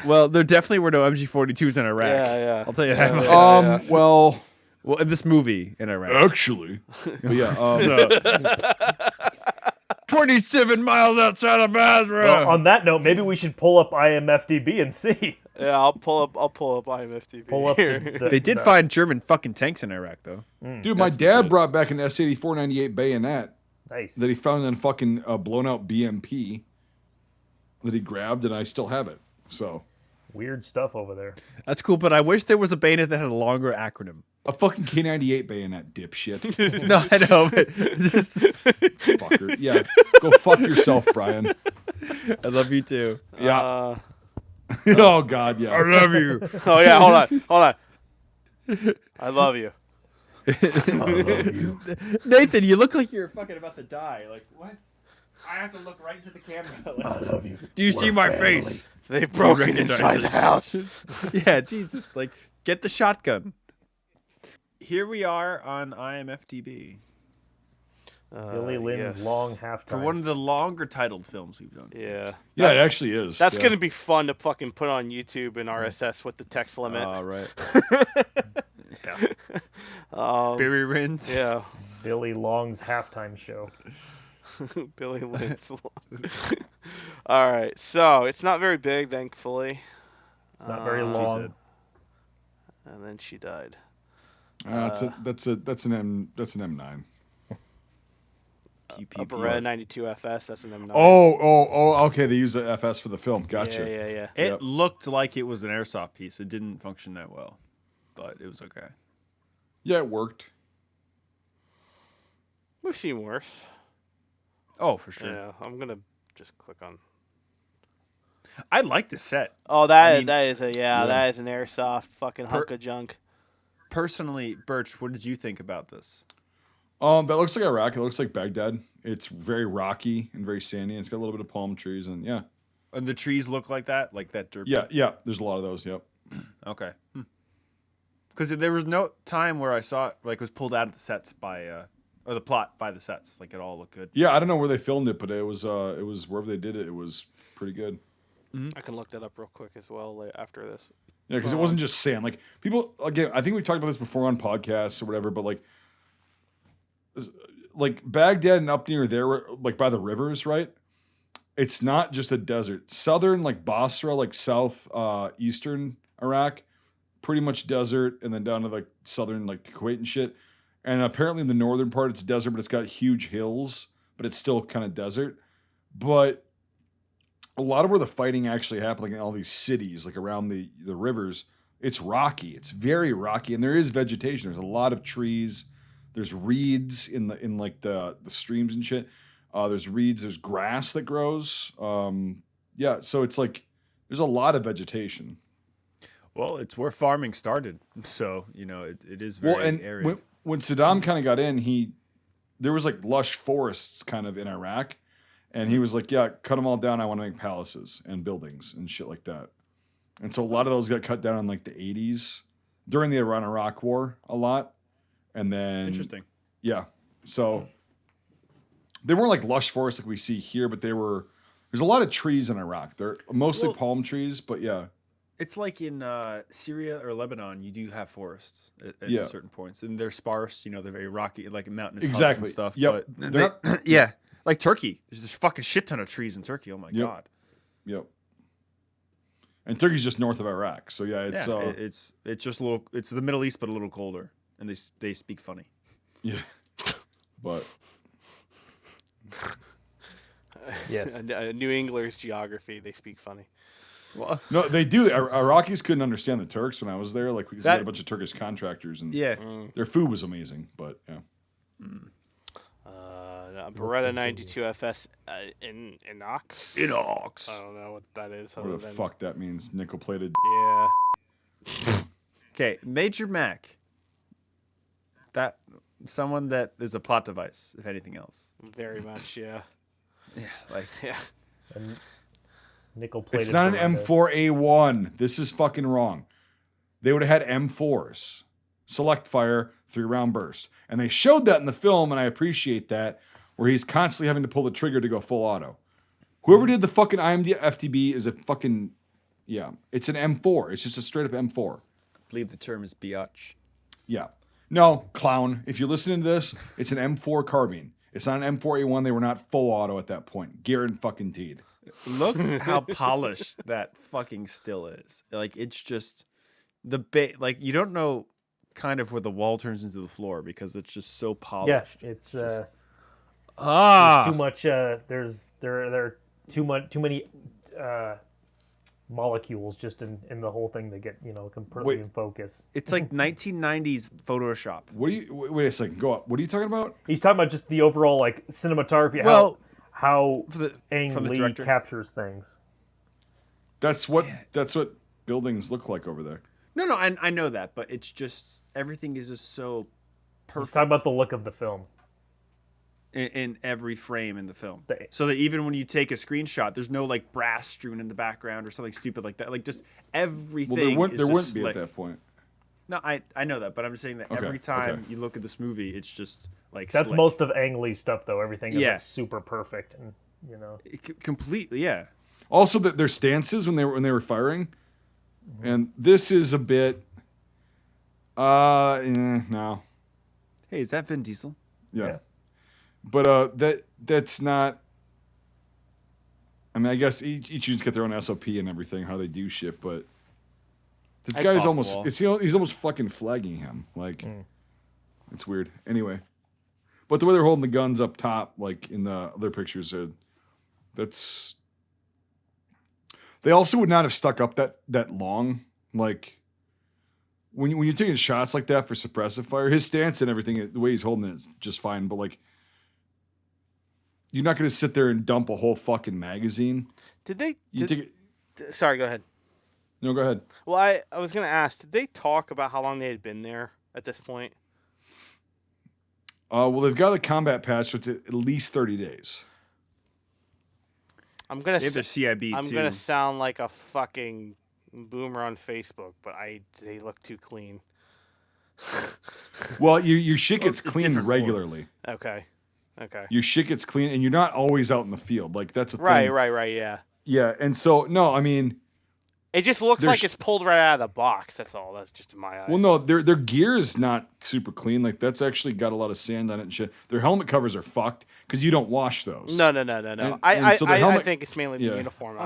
Well, there definitely were no MG42s in Iraq. Yeah. I'll tell you that much. Well, Well, in this movie in Iraq. actually, but yeah. 27 miles outside of Basra. Well, on that note, maybe we should pull up IMFDB and see. Yeah, I'll pull up IMFTV. Pull up here. They did find German fucking tanks in Iraq, though. Dude, my dad brought back an S-8498 bayonet Nice. that he found in a fucking blown out BMP that he grabbed, and I still have it. So Weird stuff over there. That's cool, but I wish there was a bayonet that had a longer acronym. a fucking K98 bayonet, dipshit. No, I know, but Fucker. Yeah, go fuck yourself, Brian. I love you too. Yeah. Oh God, yeah. I love you. Oh yeah, hold on. I love you. Nathan, you look like you're fucking about to die. Like, what? I have to look right into the camera. Like, I love you. do you see my face? They've broken recognize inside it. the house. Yeah, Jesus. Like, get the shotgun. Here we are on IMFDB Billy Lynn's yes. long halftime. for one of the longer titled films we've done. Yeah. Yeah, it actually is. That's yeah. gonna be fun to fucking put on YouTube and RSS with the text limit. All right. Barry Rins. Yeah. Billy Long's halftime show. Billy Lynn's. All right, so it's not very big, thankfully. Not very She long. said. And then she died. That's an M9. A QPP. Beretta 92 FS. That's an M9. Oh, okay. They use the FS for the film. Gotcha. Yeah. It Yep. looked like it was an airsoft piece. It didn't function that well, but it was okay. Yeah, it worked. We've seen worse. Oh, for sure. Yeah, I'm gonna just click on. I like the set. Oh, I mean- that is an airsoft fucking hunk of junk. Personally, Birch, what did you think about this? That looks like Iraq. It looks like Baghdad. It's very rocky and very sandy. And it's got a little bit of palm trees and yeah. And the trees look like that dirt. Yeah. There's a lot of those. Yep. Okay. Because there was no time where I saw it like it was pulled out of the sets by or the plot by the sets. Like it all looked good. Yeah, I don't know where they filmed it, but it was wherever they did it. It was pretty good. I can look that up real quick as well after this. Yeah, because it wasn't just sand. Like people, again, I think we talked about this before on podcasts or whatever. But like Baghdad and up near there, like by the rivers, right? It's not just a desert. Southern, like Basra, like south eastern Iraq, pretty much desert, and then down to like southern, like Kuwait and shit. And apparently in the northern part, it's desert, but it's got huge hills, but it's still kind of desert. But a lot of where the fighting actually happened, like in all these cities, like around the rivers, It's rocky. It's very rocky, and there is vegetation. There's a lot of trees. There's reeds in like the streams and shit. There's reeds. There's grass that grows. Yeah, so it's like there's a lot of vegetation. Well, it's where farming started, so it is very and arid. when Saddam kind of got in, there was like lush forests kind of in Iraq, and he was like, "Yeah, cut them all down. I want to make palaces and buildings and shit like that." And so a lot of those got cut down in like the 80s during the Iran-Iraq War a lot, and then Interesting. Yeah, so they weren't like lush forests like we see here, but there's a lot of trees in Iraq. They're mostly palm trees, but yeah. It's like in Syria or Lebanon, you do have forests at Yeah. certain points, and they're sparse. They're very rocky, like mountainous hubs Exactly. and stuff. Yep. But yeah, like Turkey. There's fucking shit ton of trees in Turkey. Oh my god. Yep. And Turkey's just north of Iraq, so yeah, it's just a little. It's the Middle East, but a little colder, and they speak funny. yeah, but Yes. New England's geography, they speak funny. Well, no, they do. Iraqis couldn't understand the Turks when I was there, like because we That- had a bunch of Turkish contractors, and yeah. their food was amazing. But yeah, Beretta 92 FS in Inox. Inox. I don't know what that is. what other the than- fuck that means? Nickel plated. Yeah. Okay, Major Mac. That someone that is a plot device, if anything else. Very much, yeah. Yeah, like Yeah. And nickel plated. It's not an M4A1. This is fucking wrong. They would have had M4s. Select fire, 3-round burst. And they showed that in the film, and I appreciate that, where he's constantly having to pull the trigger to go full auto. Whoever did the fucking IMD FTB is a fucking, yeah, it's an M4. It's just a straight up M4. I believe the term is biatch. Yeah. No, clown. If you're listening to this, it's an M4 carbine. It's not an M4A1. They were not full auto at that point. Guaranteed. Look how polished that fucking still is. Like it's just like you don't know kind of where the wall turns into the floor because it's just so Yeah, polished. it's there's too much. There are too many molecules just in the whole thing that get completely Wait. in focus. It's like 1990s Photoshop. Wait a second. Go up. What are you talking about? He's talking about just the overall like cinematography. Well, how from Ang the Lee director. captures things. That's what buildings look like over there. No, I know that, but it's just everything is just so He's perfect talking about the look of the film. in every frame in the film. The- So that even when you take a screenshot, there's no like brass strewn in the background or something stupid like that. Like just everything. Well, there is wouldn't just be slick. at that point. No, I know that, but I'm just saying that Okay, every time okay. you look at this movie, it's just like That's slick. most of Ang Lee's stuff, though. Everything is Yeah. like super perfect, and Completely, yeah. Also, their stances when they were firing, and this is a bit. No, Hey, is that Vin Diesel? yeah, but that's not. I mean, I guess each unit's got their own SOP and everything, how they do shit, but this I'd guy's off almost. wall. He's almost fucking flagging him. Like, it's weird. Anyway, but the way they're holding the guns up top, like in the other pictures, that's. They also would not have stuck up that long. Like when you're taking shots like that for suppressive fire, his stance and everything, the way he's holding it is just fine. But like, you're not going to sit there and dump a whole fucking magazine. Did they? You take it. Sorry, go ahead. No, go ahead. Well, I was gonna ask. Did they talk about how long they had been there at this point? Well, they've got a combat patch, which is at least 30 days. I'm gonna. They have their CIB I'm too. gonna sound like a fucking boomer on Facebook, but they look too clean. Well, your shit gets it's a cleaned different war. regularly. Okay. Your shit gets clean, and you're not always out in the field. Like that's a Right, thing. right, yeah. Yeah, and so no, I mean, It just looks There's- like it's pulled right out of the box. That's all. That's just in my eyes. well, no, their gear is not super clean. Like that's actually got a lot of sand on it and shit. Their helmet covers are fucked because you don't wash those. No. And- I and so the I helmet- think it's mainly yeah. the uniform.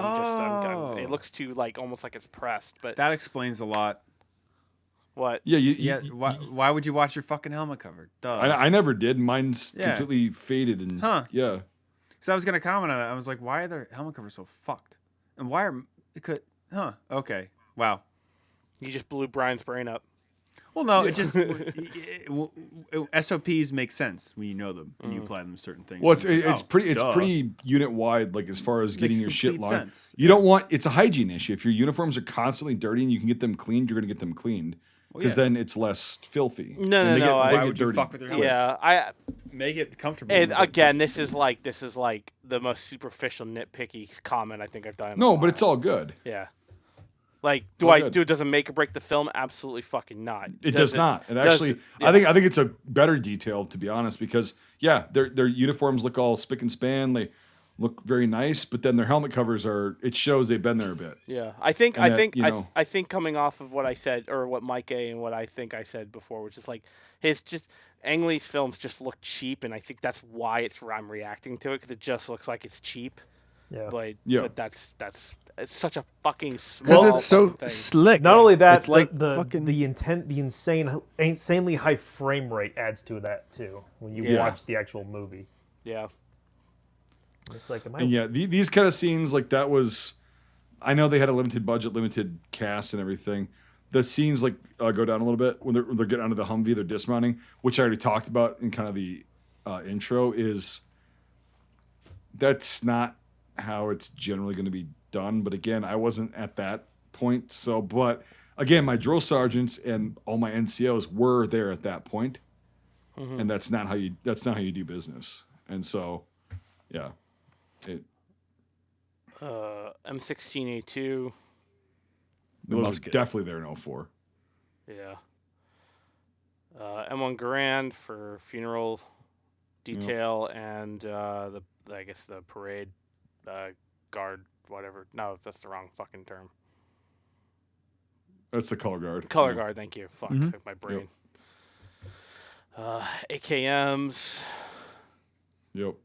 It looks too like almost like it's pressed. But That explains a lot. Oh. what? Yeah, Yeah, why would you watch your fucking helmet covered? Duh. I never did. Mine's Yeah. completely faded and Huh. yeah. Because I was gonna comment on that. I was like, why are their helmet covers so fucked? And why are it could? Huh? Okay. Wow. You just blew Brian's brain up. Well, no, it just SOPs make sense when you know them and you apply them to certain things. Well, And it's like, pretty unit wide, like as far as getting Makes your shit complete lined. sense. You don't want it's a hygiene issue. If your uniforms are constantly dirty and you can get them cleaned, you're gonna get them cleaned because then it's less filthy. No, And no, no, They Why get would you dirty. fuck with your helmet? Yeah, Make it comfortable. and when again, the this is like the most superficial, nitpicky comment I think I've done. In a No, while. but it's all good. Yeah. Like, all good. does it make or break the film? Absolutely fucking not. It does not. It does actually, it- I think it's a better detail, to be honest, because their uniforms look all spick and span. They look very nice, but then their helmet covers it shows they've been there a bit. Yeah, And that, I think coming off of what I said or what Mike A and what I think I said before, which is like Ang Lee's films just look cheap, and I think that's why I'm reacting to it because it just looks like it's cheap. Yeah. But Yeah. but that's it's such a fucking small because it's so fucking thing. slick. Not only that, it's like the fucking. the insanely high frame rate adds to that too when you Yeah. watch the actual movie. Yeah. It's like, am I? And these kind of scenes, like that was, I know they had a limited budget, limited cast, and everything. The scenes like go down a little bit when they're getting onto the Humvee, they're dismounting, which I already talked about in kind of the intro. That's not how it's generally going to be done. But again, I wasn't at that point. So, but again, my drill sergeants and all my NCOs were there at that point, and that's not how you do business. And so, yeah, M16A2. The those musket. are definitely there in 04. Yeah. M1 Garand for funeral detail and the parade guard, whatever. No, that's the wrong fucking term. That's the color guard. Color Yeah. guard, thank you. Fuck Mhm. my brain. AKMs. Yep.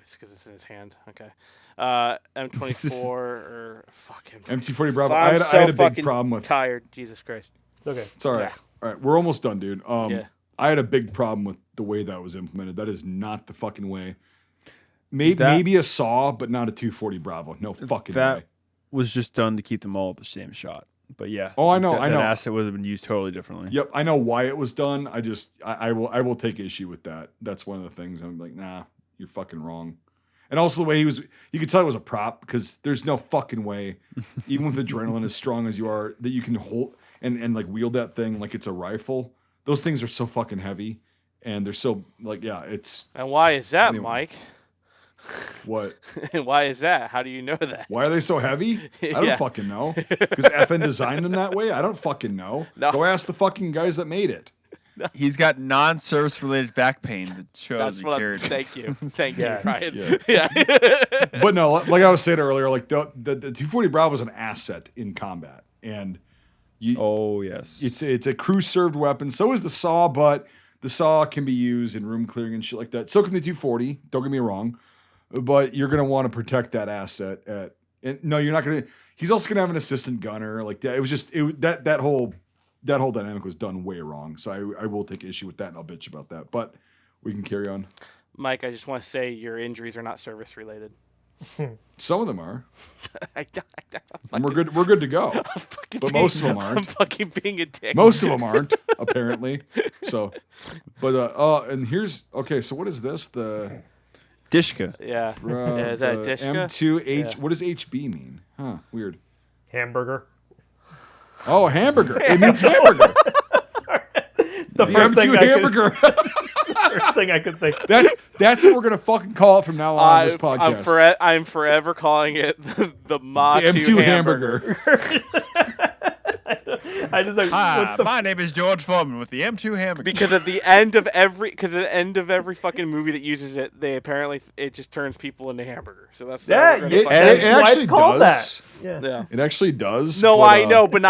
It's because it's in his hand. Okay. M24 or fuck him. MT40 Bravo. I'm I so had a big fucking problem with. tired. Jesus Christ. Okay. It's all right. Yeah. All right, we're almost done, dude. Yeah. I had a big problem with the way that was implemented. That is not the fucking way. Maybe That- maybe a saw, but not a 240 Bravo. No fucking that way. was just done to keep them all at the same shot. But yeah. Oh, I know, That, I know. That asset would have been used totally differently. Yep, I know why it was done. I will take issue with that. That's one of the things I'm like, nah, you're fucking wrong. And also the way you could tell it was a prop because there's no fucking way, even with adrenaline as strong as you are, that you can hold and like wield that thing like it's a rifle. Those things are so fucking heavy, and they're so like it's And why is that, Anyway. Mike? what? And why is that? How do you know that? Why are they so heavy? I don't Yeah. fucking know. Because FN designed them that way. I don't fucking know. No. Go ask the fucking guys that made it. He's got non-service related back pain that shows That's he what carried. thank you. Thank Yeah. you, Ryan. Yeah. Yeah. But no, like I was saying earlier, like the 240 Bravo is an asset in combat, and Oh yes. it's a crew served weapon. So is the saw, but the saw can be used in room clearing and shit like that. So can the 240. Don't get me wrong, but you're gonna want to protect that asset. And no, you're not gonna. He's also gonna have an assistant gunner like that. It was just that whole dynamic was done way wrong. So I will take issue with that, and I'll bitch about that. But we can carry on. Mike, I just want to say your injuries are not service related. Some of them are, I and we're good. We're good to go. But most of them I'm aren't. fucking being a dick. Most of them aren't, apparently. So, but and here's okay. So what is this? The Dishka. Yeah. Yeah, is that the Dishka? M2H. Yeah. What does HB mean? Huh? Weird. Hamburger. Oh, hamburger. It means hamburger. It's the The first thing M2 I could, hamburger. first thing I could think. That's what we're gonna fucking call it from now on this podcast. I'm forever calling it the Ma The 2 M2 hamburger. I just like, Hi, what's the my name is George Foreman with the M2 hamburger. Because at the end of every fucking movie that uses it, it just turns people into hamburger. So that's Yeah, we're gonna yeah, fucking- and it that's why actually it's called does. that. Yeah. yeah. It actually does. No, but, I know, but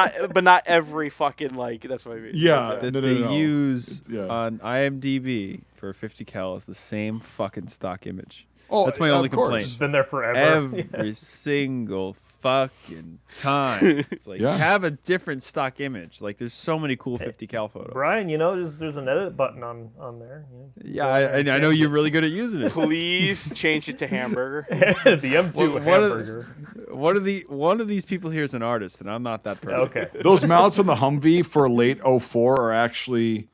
not every fucking like. That's what I mean. Yeah. that no, they no. use Yeah. on IMDb for 50 cal is the same fucking stock image. Oh, That's my only of course. complaint. Been there forever. Every single fucking time. It's like, Yeah. have a different stock image. Like, there's so many cool 50 cal photos. Brian, there's an edit button on there. Yeah, I know you're really good at using it. Please change it to hamburger. The M2 hamburger. One of these people here is an artist, and I'm not that person. Okay. Those mounts on the Humvee for late 04 are actually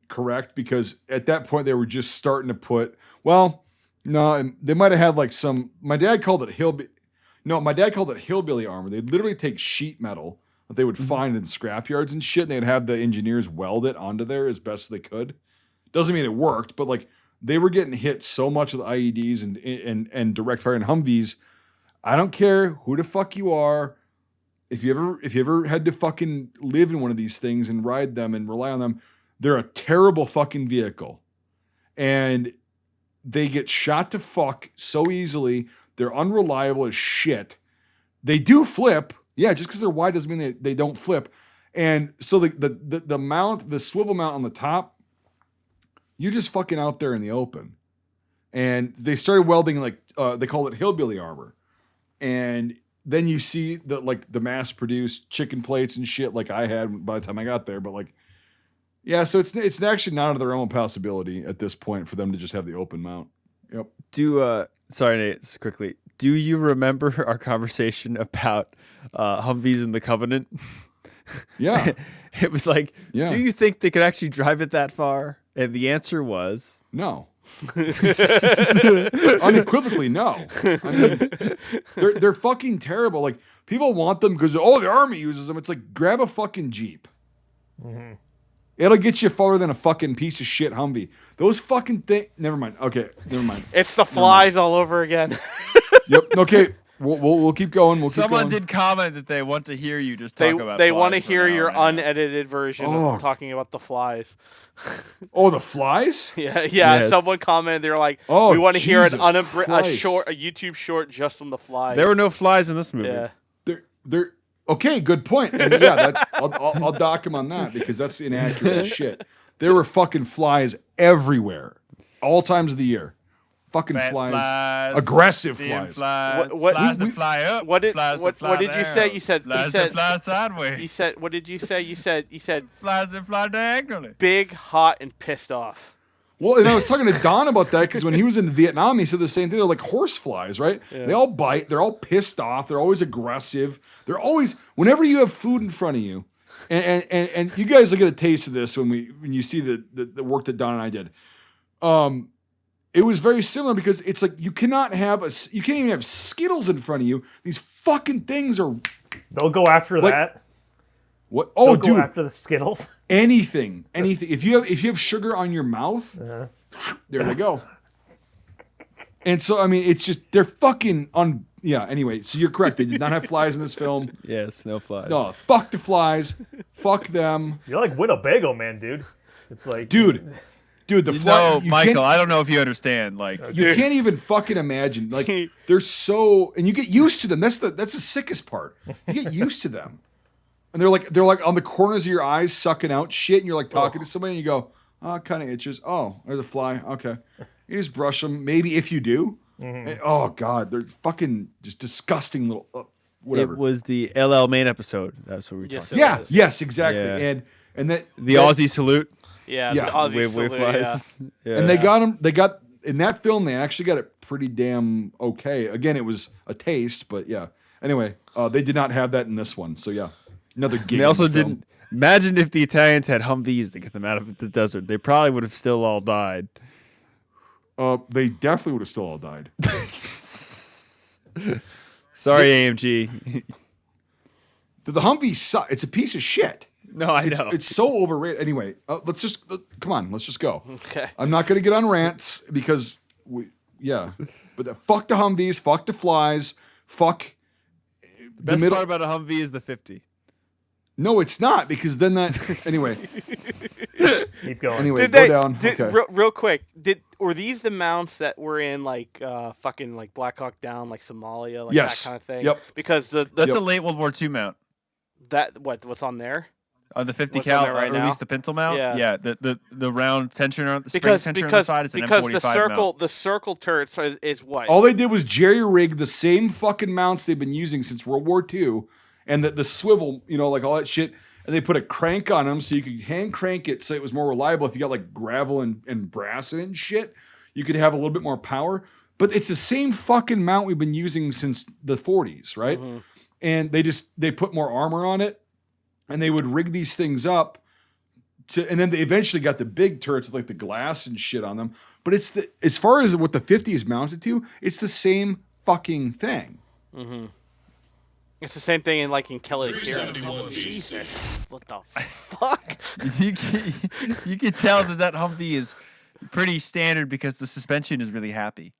correct because at that point they were just starting to put. Well, no, they might have had like some. My dad called it hillbilly armor. They'd literally take sheet metal that they would find in scrapyards and shit, and they'd have the engineers weld it onto there as best they could. Doesn't mean it worked, but like they were getting hit so much with IEDs and direct fire and Humvees. I don't care who the fuck you are. If you ever had to fucking live in one of these things and ride them and rely on them, they're a terrible fucking vehicle. And they get shot to fuck so easily. They're unreliable as shit. They do flip. Yeah, just because they're wide doesn't mean they don't flip. And so the mount, the swivel mount on the top, you're just fucking out there in the open. And they started welding like they call it hillbilly armor. And then you see the mass produced chicken plates and shit like I had by the time I got there. But like, yeah, so it's actually not out of their own possibility at this point for them to just have the open mount. Yep. Sorry, Nate, just quickly. Do you remember our conversation about Humvees in the Covenant? Yeah. It was like, Yeah. do you think they could actually drive it that far? And the answer was No. Unequivocally, no. I mean, they're fucking terrible. Like people want them because the army uses them. It's like grab a fucking Jeep. Mm-hmm. It'll get you farther than a fucking piece of shit Humvee. Those fucking thing. Never mind. Okay, never mind. It's the flies all over again. Yep. Okay. We'll keep going. someone did comment that they want to hear you just They talk about. they want to flies for an hear hour your and a half. unedited version of talking about the flies. Oh, the flies? Yeah. Yes. Someone commented. They're like, Oh, we want to hear a Jesus Christ. YouTube short just on the flies. There were no flies in this movie. Yeah. They're okay. Good point. And yeah, I'll dock him on that because that's inaccurate as shit. There were fucking flies everywhere, all times of the year. Fucking Fat flies, aggressive thin flies. flies that fly up. What did flies that fly you say? down, You said flies that fly sideways. You said what did you say? You said Flies that fly diagonally. big, hot, and pissed off. Well, and I was talking to Don about that because when he was in Vietnam, he said the same thing. They're like horse flies, right? Yeah. They all bite. They're all pissed off. They're always aggressive. They're always whenever you have food in front of you, and you guys will get a taste of this when you see the work that Don and I did. It was very similar because it's like you can't even have Skittles in front of you. These fucking things are. They'll go after like, that. What? Oh, They'll dude! go after the Skittles. Anything. If you have sugar on your mouth, there they go. And so I mean, it's just they're fucking on. Yeah. Anyway, so you're correct. They did not have flies in this film. Yes, no flies. No, fuck the flies. Fuck them. You're like Winnebago man, dude. It's like Dude, the flies. No, Michael, I don't know if you understand. Like, you can't even fucking imagine. Like they're so, and you get used to them. That's the sickest part. You get used to them, and they're like on the corners of your eyes, sucking out shit. And you're like talking to somebody, and you go, "Oh, it kind of itches. Oh, there's a fly. Okay." You just brush them. Maybe if you do. Mm-hmm. And, oh God, they're fucking just disgusting little whatever. it was the LL Main episode. That's what we were Yes, talking it about. was. Yes, exactly. Yeah. And that The Aussie salute. Yeah. Yeah. The Aussie Wave salute, flies. Yeah. And they got them. They got in that film. They actually got it pretty damn okay. Again, it was a taste, but yeah. Anyway, they did not have that in this one. So yeah, another gig. They also didn't. Imagine if the Italians had Humvees to get them out of the desert. They probably would have still all died. They definitely would have still all died. Sorry, AMG. The Humvee sucks. It's a piece of shit. No, I know. It's so overrated. Anyway, let's just come on. Let's just go. Okay. I'm not going to get on rants because but fuck the Humvees. Fuck the flies. Fuck. The best part about a Humvee is the 50. No, it's not because then that. Anyway. keep going. Anyway, go down. Okay. Real quick, were these the mounts that were in like fucking like Black Hawk Down, like Somalia, like Yes. that kind of thing? Yep. Because That's a late World War II mount. what's on there? The 50 What's on cal, there right or at now? least the pintle mount. Yeah. The round tensioner on the spring Because tensioner on the because side is an because M45 mount. the circle turrets is what? All they did was jerry rig the same fucking mounts they've been using since World War II, and the swivel, like all that shit, and they put a crank on them so you could hand crank it so it was more reliable. If you got like gravel and brass in it and shit, you could have a little bit more power. But it's the same fucking mount we've been using since the 40s, right? Mhm. And they put more armor on it, and they would rig these things up. And then they eventually got the big turrets with like the glass and shit on them. But as far as what the 50 is mounted to, it's the same fucking thing. Mhm. It's the same thing in Kelly's here. Jesus, what the fuck? You can tell that Humvee is pretty standard because the suspension is really happy.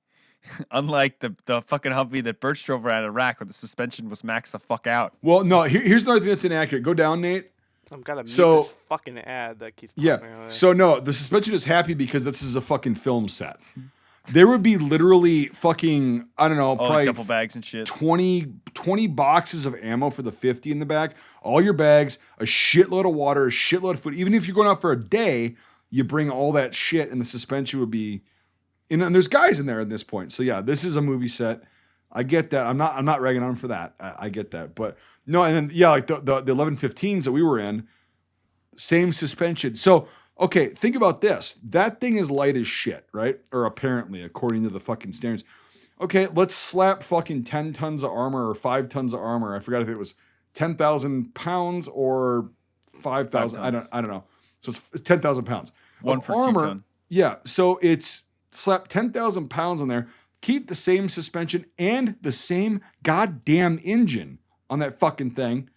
Unlike the fucking Humvee that Birch drove around Iraq, where the suspension was maxed the fuck out. Well, no, here's another thing that's inaccurate. Go down, Nate. I'm gonna mute So- this fucking ad that keeps Yeah. popping on there. So no, the suspension is happy because this is a fucking film set. There would be literally fucking, I don't know, All like probably duffel bags and shit. 20 boxes of ammo for the 50 in the back, all your bags, a shitload of water, a shitload of food. Even if you're going out for a day, you bring all that shit, and the suspension would be, and there's guys in there at this point. So yeah, this is a movie set. I get that. I'm not ragging on them for that. I get that. But no, and then yeah, like the 1115s that we were in, same suspension. So okay, think about this. That thing is light as shit, right? Or apparently, according to the fucking standards. Okay, let's slap fucking 10 tons of armor or 5 tons of armor. I forgot if it was 10,000 pounds or 5,000. I don't know. So it's 10,000 pounds. One of for 2 armor. ton. Yeah, so it's slap 10,000 pounds on there, keep the same suspension and the same goddamn engine on that fucking thing.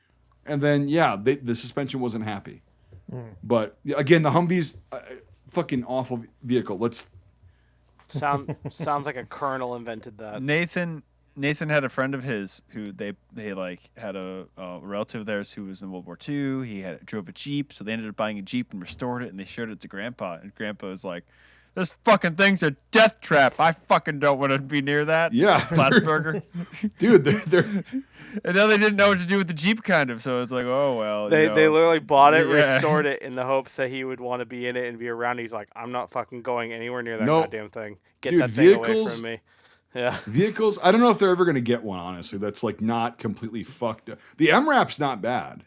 And then, yeah, the suspension wasn't happy. But again, the Humvee's fucking awful vehicle. Sounds like a colonel invented that. Nathan had a friend of his who they like had a relative of theirs who was in World War II. He drove a Jeep, so they ended up buying a Jeep and restored it, and they showed it to Grandpa. And Grandpa was like, "This fucking thing's a death trap. I fucking don't want to be near that." Yeah. Plattsburgher. Dude, they're And now they didn't know what to do with the Jeep, kind of. So it's like, oh well. They literally bought it, Yeah. restored it in the hopes that he would want to be in it and be around. He's like, I'm not fucking going anywhere near that No. goddamn thing. Get Dude, that thing away vehicles- from me. Yeah. vehicles. I don't know if they're ever going to get one, honestly. That's like not completely fucked up. The MRAP's not bad.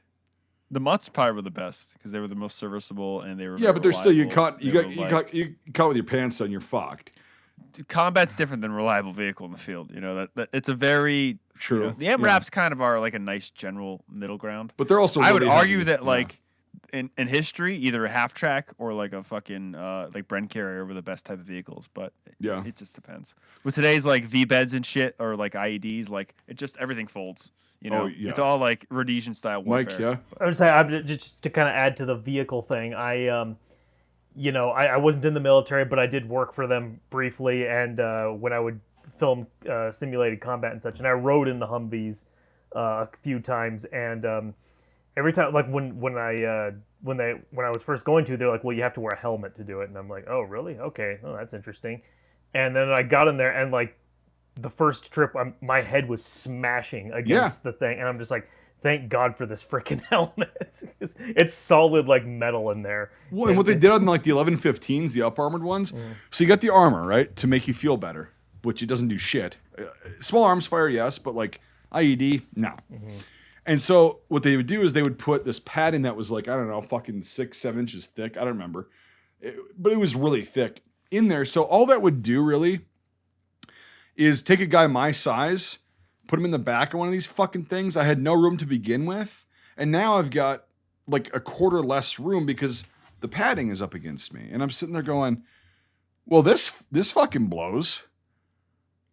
The Mutts probably were the best because they were the most serviceable and they were. Yeah, very but they're still, you reliable. caught with your pants on, you're fucked. Combat's different than reliable vehicle in the field. You know that it's a very True. the MRAPs kind of are like a nice general middle ground. But they're also I would really argue heavy. that Yeah. like in history, either a half track or like a fucking like Bren carrier were the best type of vehicles. But Yeah. it just depends. With today's like V beds and shit or like IEDs, like it just everything folds. You know, Oh, yeah. it's all like Rhodesian style warfare. Mike, yeah. I would say, just to kind of add to the vehicle thing, I wasn't in the military, but I did work for them briefly, and when I would film simulated combat and such, and I rode in the Humvees a few times, and every time, like when I was first going to, they're like, well, you have to wear a helmet to do it, and I'm like, oh, really? Okay, oh, that's interesting. And then I got in there, and like the first trip, my head was smashing against the thing, and I'm just like, thank God for this freaking helmet. It's solid like metal in there. Well, and what they did on like the 1115s, the up armored ones, so you got the armor, right, to make you feel better, which it doesn't do shit. Small arms fire, yes, but like IED, no. And so what they would do is they would put this padding that was like, I don't know, fucking 6-7 inches thick. I don't remember. But it was really thick in there. So all that would do really is take a guy my size, put him in the back of one of these fucking things. I had no room to begin with. And now I've got like a quarter less room because the padding is up against me. And I'm sitting there going, well, this fucking blows.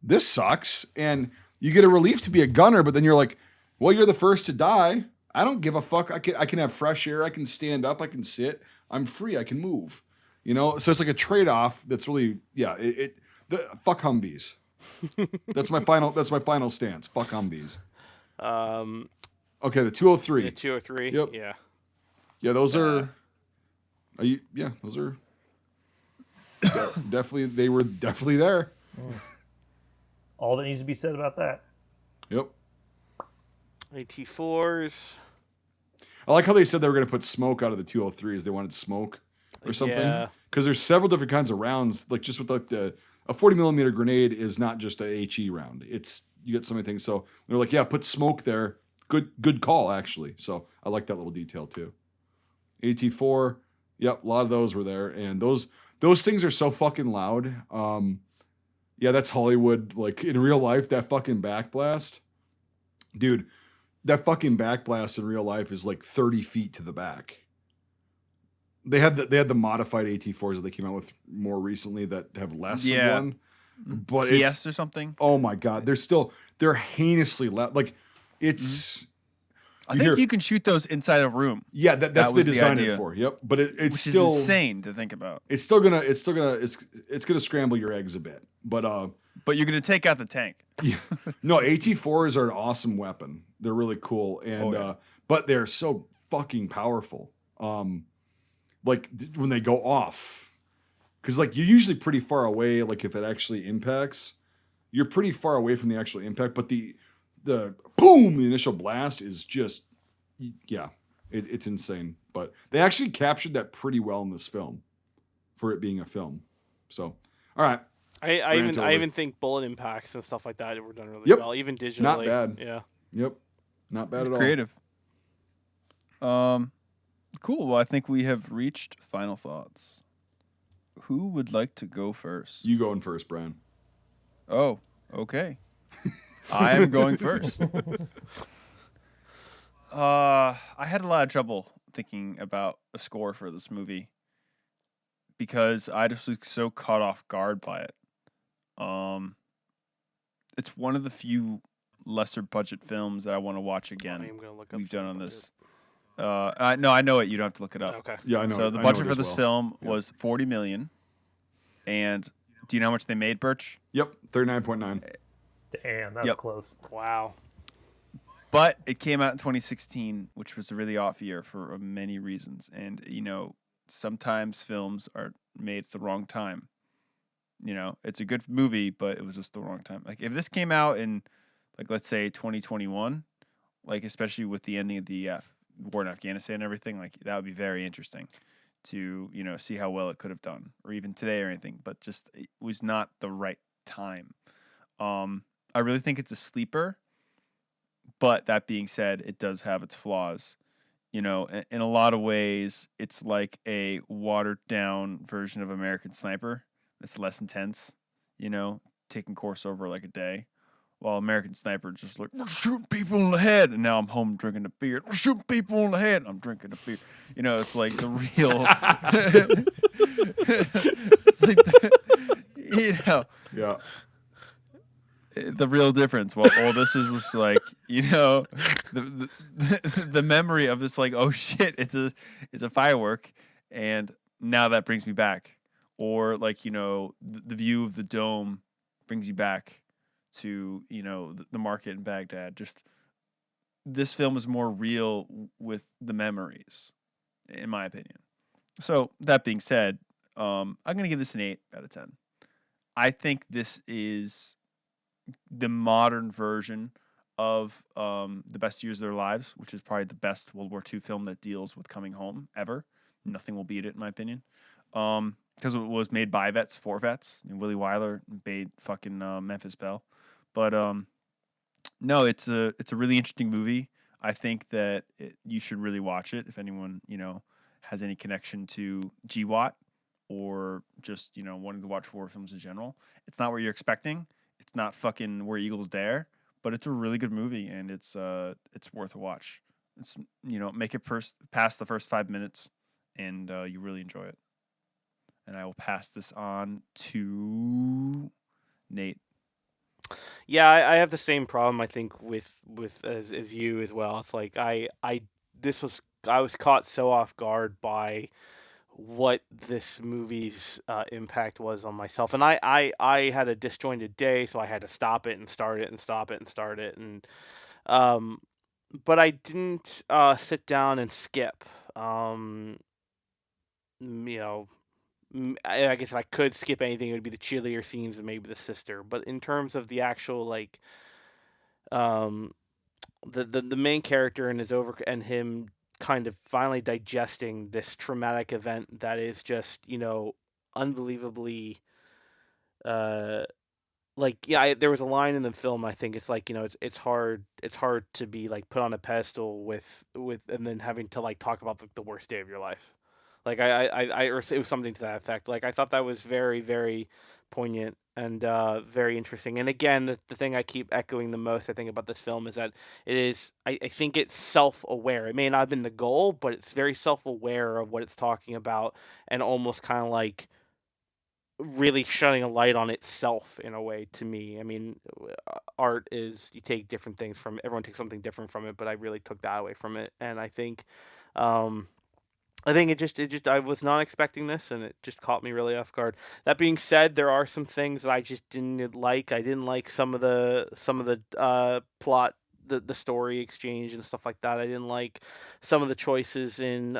This sucks. And you get a relief to be a gunner, but then you're like, well, you're the first to die. I don't give a fuck. I can have fresh air. I can stand up. I can sit. I'm free. I can move. You know? So it's like a trade-off that's really, yeah, fuck Humvees. That's my final stance. Fuck Humvees. Okay, the 203. The 203. Yep. Yeah. Yeah, those are those are definitely, they were definitely there. All that needs to be said about that. Yep. AT4s. I like how they said they were going to put smoke out of the 203s. They wanted smoke or something. Yeah. Because there's several different kinds of rounds. Like just with like a 40 millimeter grenade is not just a HE round. It's you get so many things. So they're like, yeah, put smoke there. Good call actually. So I like that little detail too. AT4, yep, a lot of those were there, and those things are so fucking loud. Yeah, that's Hollywood. Like in real life, that fucking backblast, dude. That fucking backblast in real life is like 30 feet to the back. They had the modified AT4s that they came out with more recently that have less Yeah. of one. But CS or something. oh my god, they're heinously loud. Like it's. I think you can shoot those inside a room. Yeah, that's That they was the designed it idea. for. Yep, but it's Which still is insane to think about. It's gonna scramble your eggs a bit. But you're gonna take out the tank. yeah. No, AT4s are an awesome weapon. They're really cool, and but they're so fucking powerful. Like when they go off, because like you're usually pretty far away. Like if it actually impacts, you're pretty far away from the actual impact. But the boom, the initial blast is just it's insane. But they actually captured that pretty well in this film, for it being a film. So all right. I even think bullet impacts and stuff like that were done really Yep. well, even digitally. Not bad. Yeah. Yep. Not bad at all. Creative. Cool. Well, I think we have reached final thoughts. Who would like to go first? You going first, Brian. Oh, okay. I am going first. I had a lot of trouble thinking about a score for this movie because I just was so caught off guard by it. It's one of the few lesser budget films that I want to watch again. I'm gonna look up We've done on budget. this. I know it. You don't have to look it up. Okay. Yeah, I know. So the I know budget it for as this well. film Yeah. was $40 million. And do you know how much they made, Birch? Yep, 39.9. Damn, that's Yep. close. Wow. But it came out in 2016, which was a really off year for many reasons. And, sometimes films are made at the wrong time. It's a good movie, but it was just the wrong time. Like, if this came out in, let's say 2021, especially with the ending of the war in Afghanistan and everything, that would be very interesting to, see how well it could have done, or even today or anything. But just, it was not the right time. I really think it's a sleeper. But that being said, it does have its flaws. In a lot of ways, it's like a watered-down version of American Sniper. It's less intense, taking course over like a day. While American Sniper just like, we're shooting people in the head, and now I'm home drinking a beer. We're shooting people in the head, and I'm drinking a beer. It's like the real... it's like Yeah. the real difference. Well, all this is just like, the memory of this, like, oh shit, it's a firework, and now that brings me back. Or like, the view of the dome brings you back to, the market in Baghdad. Just this film is more real with the memories, in my opinion. So that being said, I'm gonna give this an 8 out of 10. I think this is the modern version of The Best Years of Their Lives, which is probably the best World War II film that deals with coming home ever. Nothing will beat it, in my opinion. Because it was made by vets, for vets. Willie Wyler made fucking Memphis Belle. But no, it's a really interesting movie. I think that you should really watch it if anyone, has any connection to GWAT or just, wanting to watch war films in general. It's not what you're expecting. It's not fucking Where Eagles Dare, but it's a really good movie, and it's worth a watch. It's make it past the first 5 minutes, and you really enjoy it. And I will pass this on to Nate. Yeah, I have the same problem. I think with as you as well. It's like I was caught so off guard by what this movie's impact was on myself, and I had a disjointed day, so I had to stop it and start it and stop it and start it, and but I didn't sit down and skip. I guess if I could skip anything, it would be the cheerleader scenes and maybe the sister. But in terms of the actual the main character and him kind of finally digesting this traumatic event that is just, unbelievably, uh, like, yeah, there was a line in the film. I think it's like, it's hard to be like put on a pedestal with and then having to like talk about the worst day of your life. Like or it was something to that effect. Like I thought that was very, very poignant and very interesting. And again, the thing I keep echoing the most, I think, about this film is that I think it's self-aware. It may not have been the goal, but it's very self-aware of what it's talking about, and almost kind of like really shining a light on itself in a way. To me, I mean, art is, you take different things from it. Everyone takes something different from it, but I really took that away from it. And um, I think it just I was not expecting this, and it just caught me really off guard. That being said, there are some things that I just didn't like. I didn't like some of the plot, the story exchange and stuff like that. I didn't like some of the choices in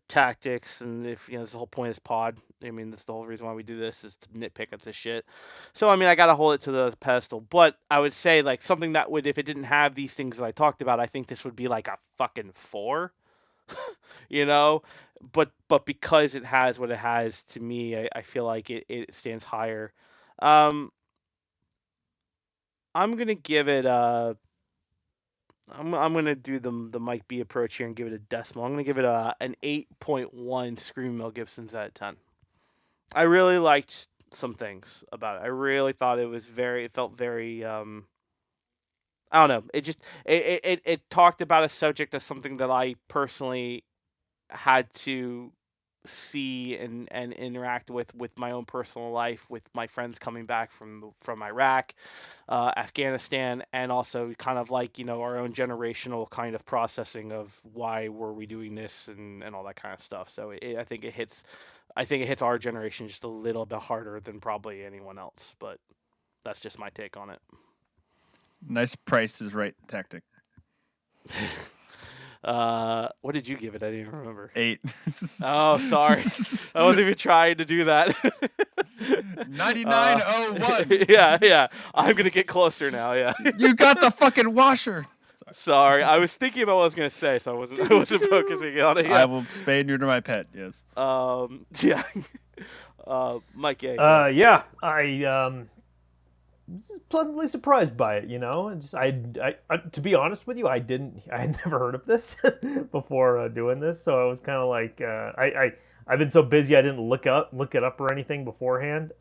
tactics, and if that's the whole point of this pod. I mean, that's the whole reason why we do this, is to nitpick at this shit. So I mean, I gotta hold it to the pedestal. But I would say, like, something that would, if it didn't have these things that I talked about, I think this would be like a fucking 4. you know but because it has what it has, to me, I feel like it stands higher. um I'm gonna give it I'm gonna do the Mike B approach here and give it a decimal. I'm gonna give it an 8.1 Screaming Mel Gibsons out of 10. I really liked some things about it. I really thought it felt very, I don't know, it talked about a subject as something that I personally had to see and interact with my own personal life, with my friends coming back from Iraq, Afghanistan, and also kind of like, our own generational kind of processing of why were we doing this, and all that kind of stuff. So I think it hits our generation just a little bit harder than probably anyone else, but that's just my take on it. Nice Price is Right tactic. What did you give it? I didn't even remember. 8. Oh, sorry. I wasn't even trying to do that. 99.01. Yeah. I'm gonna get closer now. Yeah. You got the fucking washer. Sorry. I was thinking about what I was gonna say, so I wasn't focusing on it. Yeah. I will spay and neuter my pet. Yes. Yeah. Mike A. Yeah, I was pleasantly surprised by it. I to be honest with you, I had never heard of this before doing this, so I was kind of like, I've been so busy I didn't look it up or anything beforehand.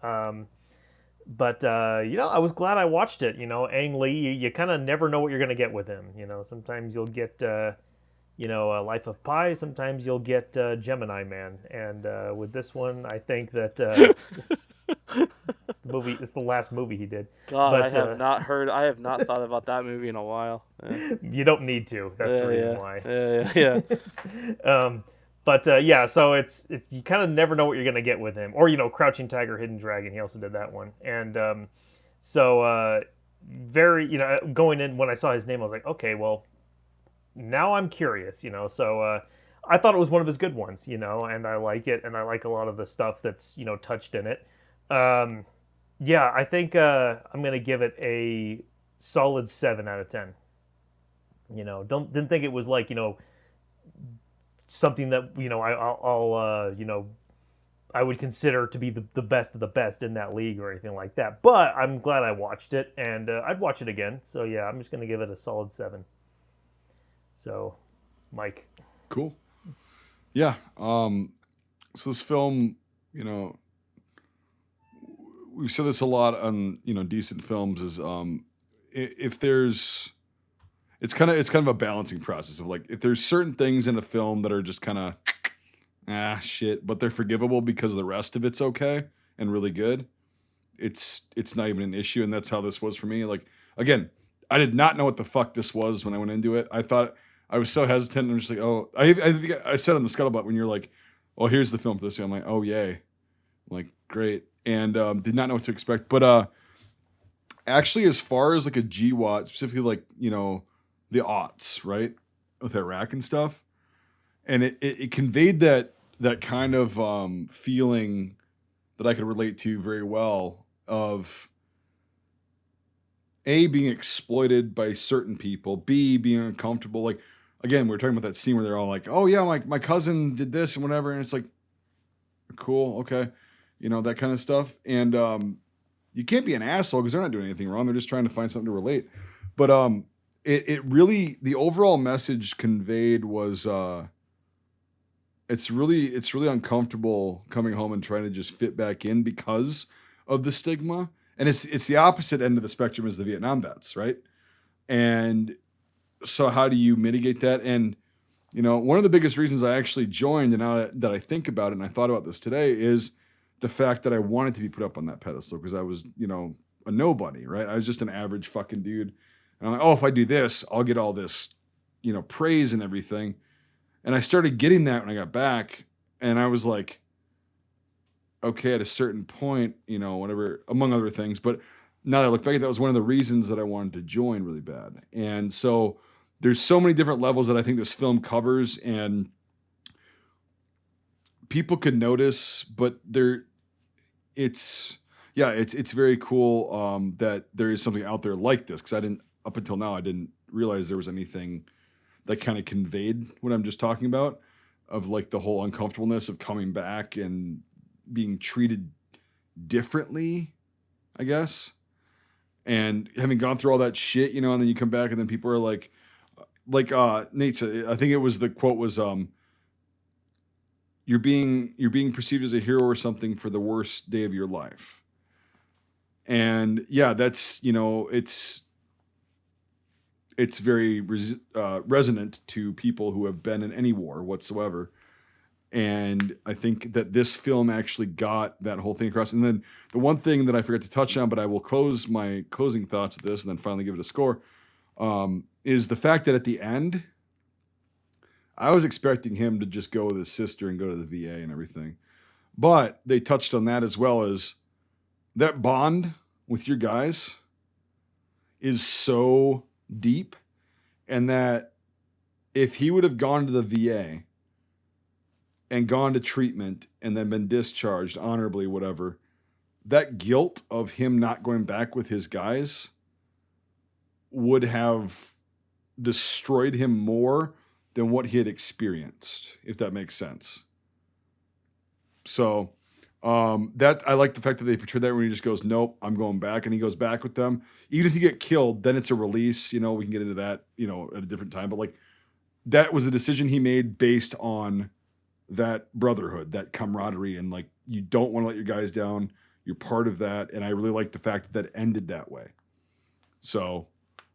But I was glad I watched it. Ang Lee, you kind of never know what you're gonna get with him. Sometimes you'll get Life of Pi. Sometimes you'll get Gemini Man, and with this one, I think that. It's the last movie he did. God, but, I have not thought about that movie in a while. Yeah. You don't need to. That's the reason why. Yeah. So it's you kind of never know what you're gonna get with him. Or Crouching Tiger, Hidden Dragon. He also did that one. And very going in, when I saw his name, I was like, okay, well, now I'm curious. So I thought it was one of his good ones. And I like it, and I like a lot of the stuff that's touched in it. I think I'm gonna give it a solid 7 out of 10. Didn't think it was like something that I'll I would consider to be the best of the best in that league or anything like that. But I'm glad I watched it, and I'd watch it again. So yeah, I'm just gonna give it a solid 7. So, Mike. Cool. Yeah. So this film, we've said this a lot on decent films, is if there's, it's kind of a balancing process of, like, if there's certain things in a film that are just kind of shit, but they're forgivable because the rest of it's okay and really good, it's not even an issue. And that's how this was for me. Like, again, I did not know what the fuck this was when I went into it. I was so hesitant. I'm just like, oh, I think I said on the Scuttlebutt, when you're like, oh, here's the film for this year, I'm like, oh yay, I'm like, great. And did not know what to expect. But actually, as far as like a GWAT, specifically like, the aughts, right? With Iraq and stuff. And it conveyed that kind of feeling that I could relate to very well, of A, being exploited by certain people, B, being uncomfortable. Like, again, we were talking about that scene where they're all like, "Oh yeah, my cousin did this and whatever," and it's like, cool, okay, that kind of stuff. And you can't be an asshole because they're not doing anything wrong. They're just trying to find something to relate. But it really, the overall message conveyed was it's really uncomfortable coming home and trying to just fit back in because of the stigma. And it's the opposite end of the spectrum as the Vietnam vets, right? And so how do you mitigate that? And one of the biggest reasons I actually joined, and now that I think about it, and I thought about this today, is the fact that I wanted to be put up on that pedestal because I was, a nobody, right? I was just an average fucking dude. And I'm like, oh, if I do this, I'll get all this, praise and everything. And I started getting that when I got back. And I was like, okay, at a certain point, whatever, among other things. But now that I look back, that was one of the reasons that I wanted to join really bad. And so there's so many different levels that I think this film covers, and people could notice, but it's very cool that there is something out there like this, because up until now, I didn't realize there was anything that kind of conveyed what I'm just talking about, of like the whole uncomfortableness of coming back and being treated differently, I guess. And having gone through all that shit, and then you come back and then people are like Nate said, I think it was, the quote was, you're being perceived as a hero or something for the worst day of your life. And yeah, that's, it's very resonant to people who have been in any war whatsoever. And I think that this film actually got that whole thing across. And then the one thing that I forgot to touch on, but I will close my closing thoughts of this and then finally give it a score, is the fact that at the end, I was expecting him to just go with his sister and go to the VA and everything. But they touched on that as well, as that bond with your guys is so deep, and that if he would have gone to the VA and gone to treatment and then been discharged honorably, whatever, that guilt of him not going back with his guys would have destroyed him more than what he had experienced, if that makes sense. So that, I like the fact that they portrayed that when he just goes, nope, I'm going back, and he goes back with them. Even if you get killed, then it's a release. We can get into that, at a different time. But like, that was a decision he made based on that brotherhood, that camaraderie, and like, you don't want to let your guys down. You're part of that, and I really like the fact that ended that way. So,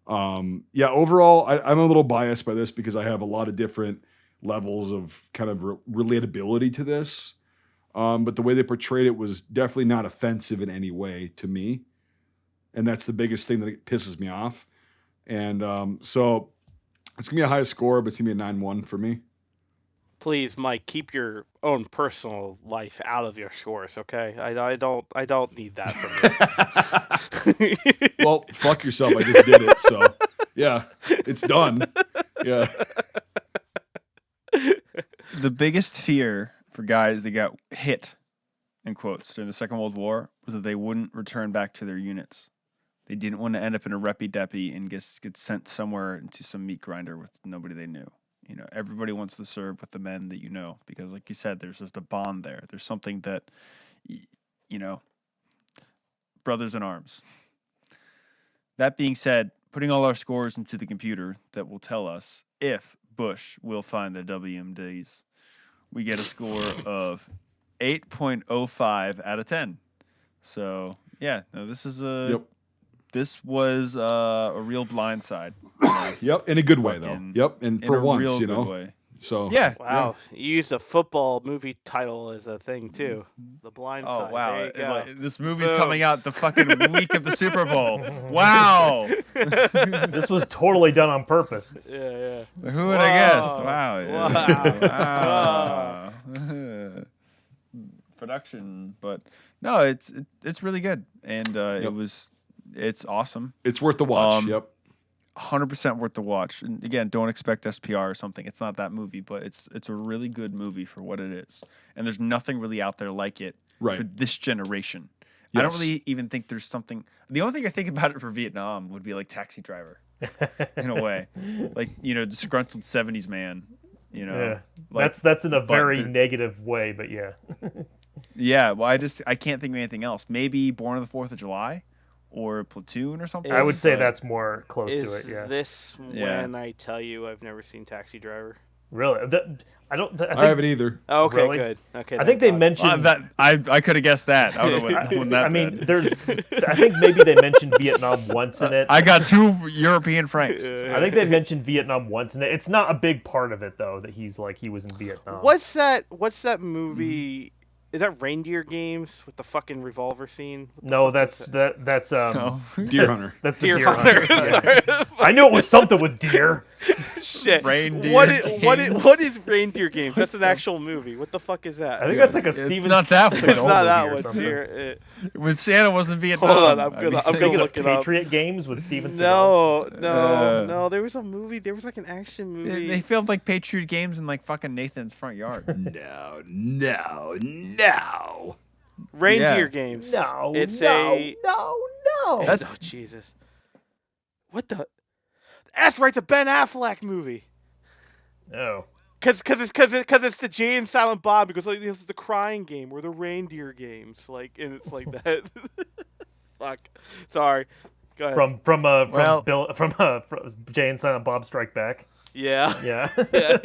yeah, overall, I'm a little biased by this because I have a lot of different levels of kind of relatability to this. But the way they portrayed it was definitely not offensive in any way to me. And that's the biggest thing that pisses me off. And so it's going to be a high score, but it's going to be a 9-1 for me. Please, Mike, keep your own personal life out of your scores, okay? I don't need that from you. Well, fuck yourself. I just did it, so yeah, it's done. Yeah. The biggest fear for guys that got hit, in quotes, during the Second World War was that they wouldn't return back to their units. They didn't want to end up in a reppy-deppy and get sent somewhere into some meat grinder with nobody they knew. Everybody wants to serve with the men that because like you said, there's just a bond there. There's something that, brothers in arms. That being said, putting all our scores into the computer that will tell us if Bush will find the WMDs, we get a score of 8.05 out of 10. So, yeah, no, this is This was a real blindside. Yep, in a good way though. Yep, and for once, way. So yeah, wow, you used a football movie title as a thing too. The Blind Side. Oh wow, There you go. this movie's coming out the fucking week of the Super Bowl. Wow, This was totally done on purpose. Yeah. Who would have guessed? Wow, Wow. Wow. Production, but no, it's really good, and it's awesome. It's worth the watch. Yep. 100% worth the watch. And again, don't expect SPR or something. It's not that movie, but it's a really good movie for what it is. And there's nothing really out there like it for this generation. Yes. I don't really even think there's something. The only thing I think about it for Vietnam would be like Taxi Driver. in a way, like disgruntled '70s man. Yeah, like, that's in a very the- negative way, but yeah. Yeah, well, I can't think of anything else. Maybe Born on the 4th of July, or Platoon or something. I would say Is- that's more close to Is it. Yeah. this Yeah. when I tell you I've never seen Taxi Driver? Really? I don't. I think, I haven't either. Oh, okay, Really? good. Okay, I think thank they God. mentioned. That I could have guessed that. I don't know what one that I mean, bad. there's. I think maybe they mentioned Vietnam once in it. I got 2 European francs. I think they mentioned Vietnam once in it. It's not a big part of it though that he was in Vietnam. What's that movie? Is that Reindeer Games with the fucking revolver scene? What the No, fuck that's is that? that's No. Deer Hunter. that's the Deer Deer Hunter. Hunter. Yeah. Sorry. I knew it was something with deer. Shit. Reindeer What Games. is Reindeer Games? That's an actual movie. What the fuck is that? I think that's like a It's Steven. not that one. it's Seagal not that movie or one. something. Deer. When Santa was in Vietnam. Hold on, I'm I'd be gonna thinking- Thinking look of it up. Patriot Games with Steven Seagal. No. There was a movie. There was like an action movie. They filmed like Patriot Games in like fucking Nathan's front yard. No. Reindeer Yeah. Games. No, It's no, a. no. Oh Jesus. What the? That's right, the Ben Affleck movie. No. Cause it's the Jay and Silent Bob, because like this is the crying game or the reindeer games, like, and it's like that. Fuck. Sorry. Go ahead. From Jay and Silent Bob Strike Back. Yeah. Yeah. Yeah.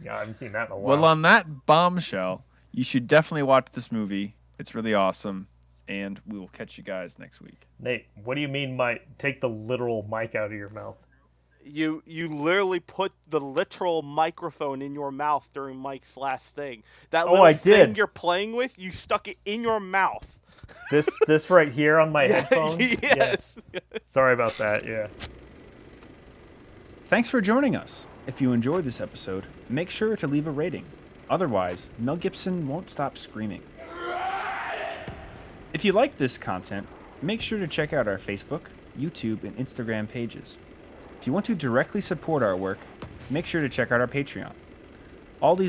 Yeah, I haven't seen that in a while. Well, on that bombshell, you should definitely watch this movie. It's really awesome, and we will catch you guys next week. Nate, what do you mean take the literal mic out of your mouth? You literally put the literal microphone in your mouth during Mike's last thing. That little I thing did. you're playing with, you stuck it in your mouth. This right here on my headphones? Yes. Yeah. Sorry about that, yeah. Thanks for joining us. If you enjoyed this episode, make sure to leave a rating. Otherwise, Mel Gibson won't stop screaming. If you like this content, make sure to check out our Facebook, YouTube, and Instagram pages. If you want to directly support our work, make sure to check out our Patreon. All these